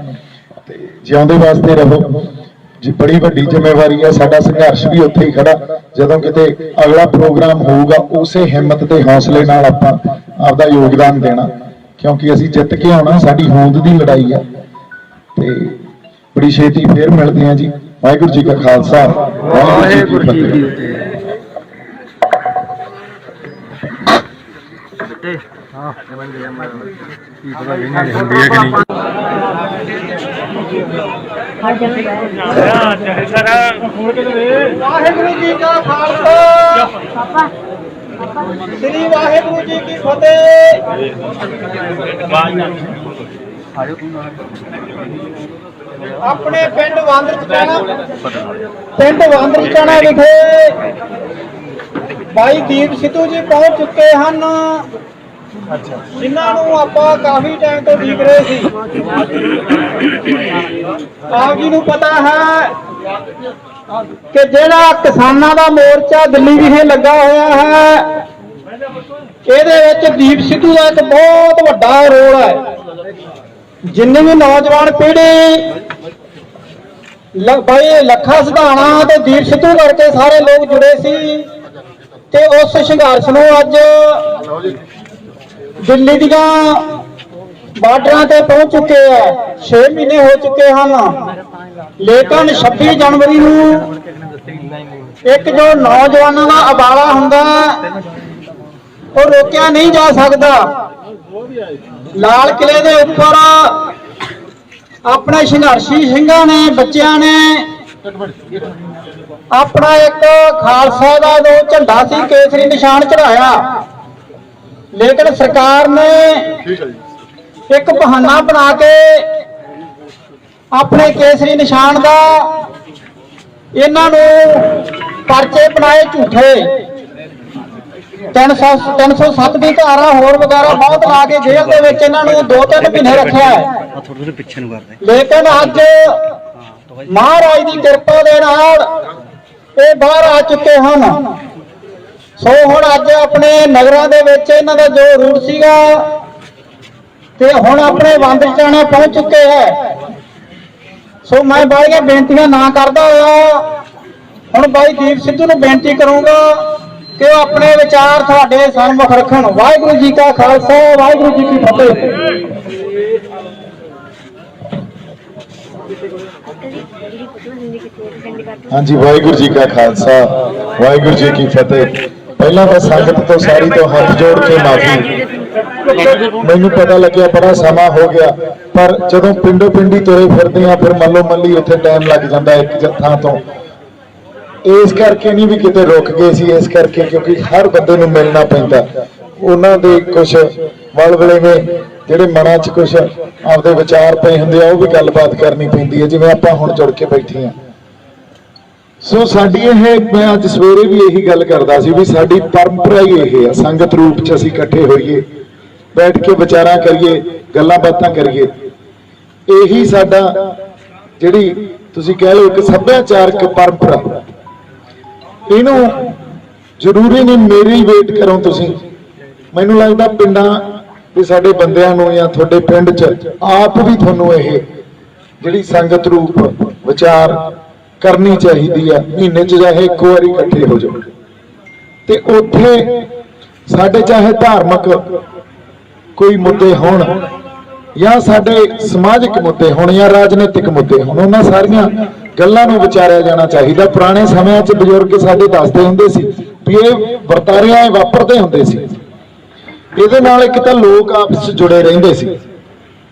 ਤੇ ਜਿਉਂਦੇ ਵਾਸਤੇ ਰਹੋ ਜੀ, ਬੜੀ ਵੱਡੀ ਜ਼ਿੰਮੇਵਾਰੀ ਹੈ। ਸਾਡਾ ਸੰਘਰਸ਼ ਵੀ ਉੱਥੇ ਹੀ ਖੜਾ। ਜਦੋਂ ਕਿਤੇ ਅਗਲਾ ਪ੍ਰੋਗਰਾਮ ਹੋਊਗਾ, ਉਸੇ ਹਿੰਮਤ ਤੇ ਹੌਸਲੇ ਨਾਲ ਆਪਾਂ ਆਪਦਾ ਯੋਗਦਾਨ ਦੇਣਾ, ਕਿਉਂਕਿ ਅਸੀਂ ਜਿੱਤ ਕੇ ਆਉਣਾ। ਸਾਡੀ ਹੋਂਦ ਦੀ ਲੜਾਈ ਆ। ਤੇ ਬੜੀ ਛੇਤੀ ਫੇਰ ਮਿਲਦੇ ਹਾਂ ਜੀ। ਵਾਹਿਗੁਰੂ ਜੀ ਕਾ ਖਾਲਸਾ, ਵਾਹਿਗੁਰੂ ਜੀ ਕੀ ਫਤਿਹ। ਵਾਹਿਗੁਰੂ ਜੀ ਕਾ ਖਾਲਸਾ, ਸ੍ਰੀ ਵਾਹਿਗੁਰੂ ਜੀ ਕੀ ਫਤਿਹ। ਆਪਣੇ ਪਿੰਡ ਵਾਂਦਰੀਚਾਣਾ ਵਿਖੇ ਭਾਈ ਦੀਪ ਸਿੱਧੂ ਜੀ ਪਹੁੰਚ ਚੁੱਕੇ ਹਨ, ਜਿਨ੍ਹਾਂ ਨੂੰ ਆਪਾਂ ਕਾਫੀ ਟਾਈਮ ਤੋਂ ਉਡੀਕ ਰਹੇ ਸੀ। ਆਪ ਜੀ ਨੂੰ ਪਤਾ ਹੈ ਕਿ ਜਿਹੜਾ ਕਿਸਾਨਾਂ ਦਾ ਮੋਰਚਾ ਦਿੱਲੀ ਵਿਖੇ ਲੱਗਾ ਹੋਇਆ ਹੈ, ਇਹਦੇ ਵਿੱਚ ਦੀਪ ਸਿੱਧੂ ਦਾ ਇੱਕ ਬਹੁਤ ਵੱਡਾ ਰੋਲ ਹੈ। ਜਿੰਨੀ ਵੀ ਨੌਜਵਾਨ ਪੀੜ੍ਹੀ ਭਾਈ ਲੱਖਾ ਸਿਧਾਣਾ ਤੇ ਦੀਪ ਸਿੱਧੂ ਕਰਕੇ ਸਾਰੇ ਲੋਕ ਜੁੜੇ ਸੀ, ਤੇ ਉਸ ਸੰਘਰਸ਼ ਨੂੰ ਅੱਜ ਦਿੱਲੀ ਦੀਆਂ ਬਾਰਡਰਾਂ ਤੇ ਪਹੁੰਚ ਚੁੱਕੇ ਆ। 6 ਮਹੀਨੇ ਹੋ ਚੁੱਕੇ ਹਨ, ਲੇਕਿਨ 26 ਜਨਵਰੀ ਨੂੰ ਇੱਕ ਜੋ ਨੌਜਵਾਨਾਂ ਦਾ ਅਬਾਲਾ ਹੁੰਦਾ ਉਹ ਰੋਕਿਆ ਨਹੀਂ ਜਾ ਸਕਦਾ। ਲਾਲ ਕਿਲੇ ਦੇ ਉੱਪਰ ਆਪਣੇ ਸੰਘਰਸ਼ੀ ਸਿੰਘਾਂ ਨੇ, ਬੱਚਿਆਂ ਨੇ ਆਪਣਾ ਇੱਕ ਖਾਲਸਾ ਦਾ ਜੋ ਝੰਡਾ ਸੀ, ਕੇਸਰੀ ਨਿਸ਼ਾਨ ਚੜਾਇਆ। ਲੇਕਿਨ ਸਰਕਾਰ ਨੇ ਇੱਕ ਬਹਾਨਾ ਬਣਾ ਕੇ ਆਪਣੇ ਕੇਸਰੀ ਨਿਸ਼ਾਨ ਦਾ ਇਹਨਾਂ ਨੂੰ ਪਰਚੇ ਬਣਾਏ ਝੂਠੇ। 307 ਦੀ ਧਾਰਾ ਹੋਰ ਵਗੈਰਾ ਬਹੁਤ ਲਾ ਕੇ ਜੇਲ੍ਹ ਦੇ ਵਿੱਚ ਇਹਨਾਂ ਨੂੰ 2-3 ਮਹੀਨੇ ਰੱਖਿਆ ਹੈ। ਲੇਕਿਨ ਅੱਜ ਮਹਾਰਾਜ ਦੀ ਕਿਰਪਾ ਦੇ ਨਾਲ ਇਹ ਬਾਹਰ ਆ ਚੁੱਕੇ ਹਨ। ਸੋ ਹੁਣ ਅੱਜ ਆਪਣੇ ਨਗਰਾਂ ਦੇ ਵਿੱਚ ਇਹਨਾਂ ਦਾ ਜੋ ਰੂਟ ਸੀਗਾ ਤੇ ਹੁਣ ਆਪਣੇ ਵਾਂਦਰੀਚਾਣਾ ਪਹੁੰਚ ਚੁੱਕੇ ਹੈ। ਸੋ ਮੈਂ ਬਾਈਆਂ ਬੇਨਤੀਆਂ ਨਾ ਕਰਦਾ ਹੋਇਆ ਹੁਣ ਬਾਈ ਦੀਪ ਸਿੱਧੂ ਨੂੰ ਬੇਨਤੀ ਕਰੂੰਗਾ ਕਿ ਉਹ ਆਪਣੇ ਵਿਚਾਰ ਤੁਹਾਡੇ ਸਨਮੁਖ ਰੱਖਣ। ਵਾਹਿਗੁਰੂ ਜੀ ਕਾ ਖਾਲਸਾ, ਵਾਹਿਗੁਰੂ ਜੀ ਕੀ ਫਤਿਹ। ਹਾਂਜੀ, ਵਾਹਿਗੁਰੂ ਜੀ ਕਾ ਖਾਲਸਾ, ਵਾਹਿਗੁਰੂ ਜੀ ਕੀ ਫਤਿਹ। ਪਹਿਲਾਂ ਤਾਂ ਸੰਗਤ ਤੋਂ ਸਾਰੀ ਤੋਂ ਹੱਥ ਜੋੜ ਕੇ ਮਾਫੀ। ਮੈਨੂੰ ਪਤਾ ਲੱਗਿਆ ਬੜਾ ਸਮਾਂ ਹੋ ਗਿਆ, ਪਰ ਜਦੋਂ ਪਿੰਡੋ ਪਿੰਡੀ ਤੁਰੇ ਫਿਰਦੇ ਆ ਫਿਰ ਮੱਲੋ ਮੱਲੀ ਉੱਥੇ ਟਾਈਮ ਲੱਗ ਜਾਂਦਾ ਇੱਕ ਥਾਂ ਤੋਂ। ਇਸ ਕਰਕੇ ਨਹੀਂ ਵੀ ਕਿਤੇ ਰੁਕ ਗਏ ਸੀ, ਇਸ ਕਰਕੇ ਕਿਉਂਕਿ ਹਰ ਬੰਦੇ ਨੂੰ ਮਿਲਣਾ ਪੈਂਦਾ। ਉਹਨਾਂ ਦੇ ਕੁਝ ਵਲਵਲੇਵੇਂ ਜਿਹੜੇ ਮਨਾਂ 'ਚ ਕੁਝ ਆਪਦੇ ਵਿਚਾਰ ਪਏ ਹੁੰਦੇ ਆ, ਉਹ ਵੀ ਗੱਲਬਾਤ ਕਰਨੀ ਪੈਂਦੀ ਹੈ। ਜਿਵੇਂ ਆਪਾਂ ਹੁਣ ਜੁੜ ਕੇ ਬੈਠੇ ਆ, ਸੋ ਸਾਡੀ ਇਹ, ਮੈਂ ਅੱਜ ਸਵੇਰੇ ਵੀ ਇਹੀ ਗੱਲ ਕਰਦਾ ਸੀ ਵੀ ਸਾਡੀ ਪਰੰਪਰਾ ਹੀ ਇਹ ਆ, ਸੰਗਤ ਰੂਪ 'ਚ ਅਸੀਂ ਇਕੱਠੇ ਹੋਈਏ, ਬੈਠ ਕੇ ਵਿਚਾਰਾਂ ਕਰੀਏ, ਗੱਲਾਂ ਬਾਤਾਂ ਕਰੀਏ। ਇਹੀ ਸਾਡਾ ਜਿਹੜੀ ਤੁਸੀਂ ਕਹਿ ਲਓ ਇੱਕ ਸੱਭਿਆਚਾਰਕ ਪਰੰਪਰਾ, ਇਹਨੂੰ ਜ਼ਰੂਰੀ ਨਹੀਂ ਮੇਰੀ ਵੇਟ ਕਰੋ ਤੁਸੀਂ। ਮੈਨੂੰ ਲੱਗਦਾ ਪਿੰਡਾਂ ਵੀ ਸਾਡੇ ਬੰਦਿਆਂ ਨੂੰ ਜਾਂ ਤੁਹਾਡੇ ਪਿੰਡ 'ਚ ਆਪ ਵੀ ਤੁਹਾਨੂੰ ਇਹ ਜਿਹੜੀ ਸੰਗਤ ਰੂਪ ਵਿਚਾਰ ਕਰਨੀ ਚਾਹੀਦੀ ਆ। ਮਹੀਨੇ 'ਚ ਚਾਹੇ ਇੱਕ ਵਾਰੀ ਇਕੱਠੇ ਹੋ ਜਾਓ ਤੇ ਉੱਥੇ ਸਾਡੇ ਚਾਹੇ ਧਾਰਮਿਕ ਕੋਈ ਮੁੱਦੇ ਹੋਣ ਜਾਂ ਸਾਡੇ ਸਮਾਜਿਕ ਮੁੱਦੇ ਹੋਣ ਜਾਂ ਰਾਜਨੀਤਿਕ ਮੁੱਦੇ ਹੋਣ, ਉਹਨਾਂ ਸਾਰੀਆਂ ਗੱਲਾਂ ਨੂੰ ਵਿਚਾਰਿਆ ਜਾਣਾ ਚਾਹੀਦਾ। ਪੁਰਾਣੇ ਸਮਿਆਂ 'ਚ ਬਜ਼ੁਰਗ ਸਾਡੇ ਦੱਸਦੇ ਹੁੰਦੇ ਸੀ ਵੀ ਇਹ ਵਰਤਾਰਿਆਂ ਵਾਪਰਦੇ ਹੁੰਦੇ ਸੀ। ਇਹਦੇ ਨਾਲ ਇੱਕ ਤਾਂ ਲੋਕ ਆਪਸ 'ਚ ਜੁੜੇ ਰਹਿੰਦੇ ਸੀ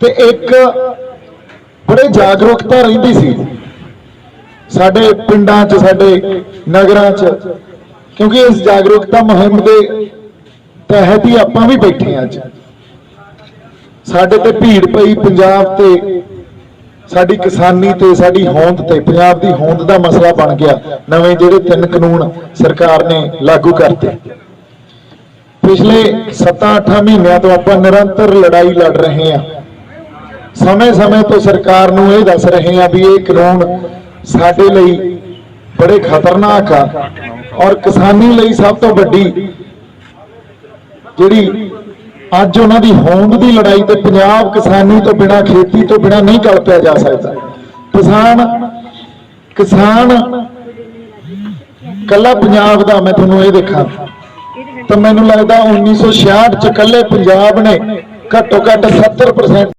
ਤੇ ਇੱਕ ਬੜੇ ਜਾਗਰੂਕਤਾ ਰਹਿੰਦੀ ਸੀ ਸਾਡੇ ਪਿੰਡਾਂ 'ਚ, ਸਾਡੇ ਨਗਰਾਂ 'ਚ, ਕਿਉਂਕਿ ਇਸ ਜਾਗਰੂਕਤਾ ਮੁਹਿੰਮ ਦੇ ਤਹਿਤ ਹੀ ਆਪਾਂ ਵੀ ਬੈਠੇ ਹਾਂ। ਅੱਜ ਸਾਡੇ ਤੇ ਭੀੜ ਪਈ ਪੰਜਾਬ ਤੇ, ਸਾਡੀ ਕਿਸਾਨੀ ਤੇ, ਸਾਡੀ ਹੋਂਦ ਤੇ, ਪੰਜਾਬ ਦੀ ਹੋਂਦ ਦਾ ਮਸਲਾ ਬਣ ਗਿਆ। ਨਵੇਂ ਜਿਹੜੇ 3 ਕਾਨੂੰਨ ਸਰਕਾਰ ਨੇ ਲਾਗੂ ਕਰਤੇ, ਪਿਛਲੇ 7-8 ਮਹੀਨਿਆਂ ਤੋਂ ਆਪਾਂ ਨਿਰੰਤਰ ਲੜਾਈ ਲੜ ਰਹੇ ਹਾਂ। ਸਮੇਂ-ਸਮੇਂ ਤੋਂ ਸਰਕਾਰ ਨੂੰ ਇਹ ਦੱਸ ਰਹੇ ਹਾਂ ਵੀ ਇਹ ਕਾਨੂੰਨ ਸਾਡੇ ਲਈ ਬੜੇ ਖਤਰਨਾਕ ਆ ਔਰ ਕਿਸਾਨੀ ਲਈ ਸਭ ਤੋਂ ਵੱਡੀ ਜਿਹੜੀ ਅੱਜ ਉਹਨਾਂ ਦੀ ਹੋਂਦ ਦੀ ਲੜਾਈ ਤੇ ਪੰਜਾਬ ਕਿਸਾਨੀ ਤੋਂ ਬਿਨਾਂ, ਖੇਤੀ ਤੋਂ ਬਿਨਾਂ ਨਹੀਂ ਕਲਪਿਆ ਜਾ ਸਕਦਾ। ਕਿਸਾਨ ਕੱਲਾ ਪੰਜਾਬ ਦਾ ਮੈਂ ਤੁਹਾਨੂੰ ਇਹ ਦੇਖਾਂ ਤਾਂ ਮੈਨੂੰ ਲੱਗਦਾ 1966 ਚ ਕੱਲੇ ਪੰਜਾਬ ਨੇ ਘੱਟੋ ਘੱਟ 70%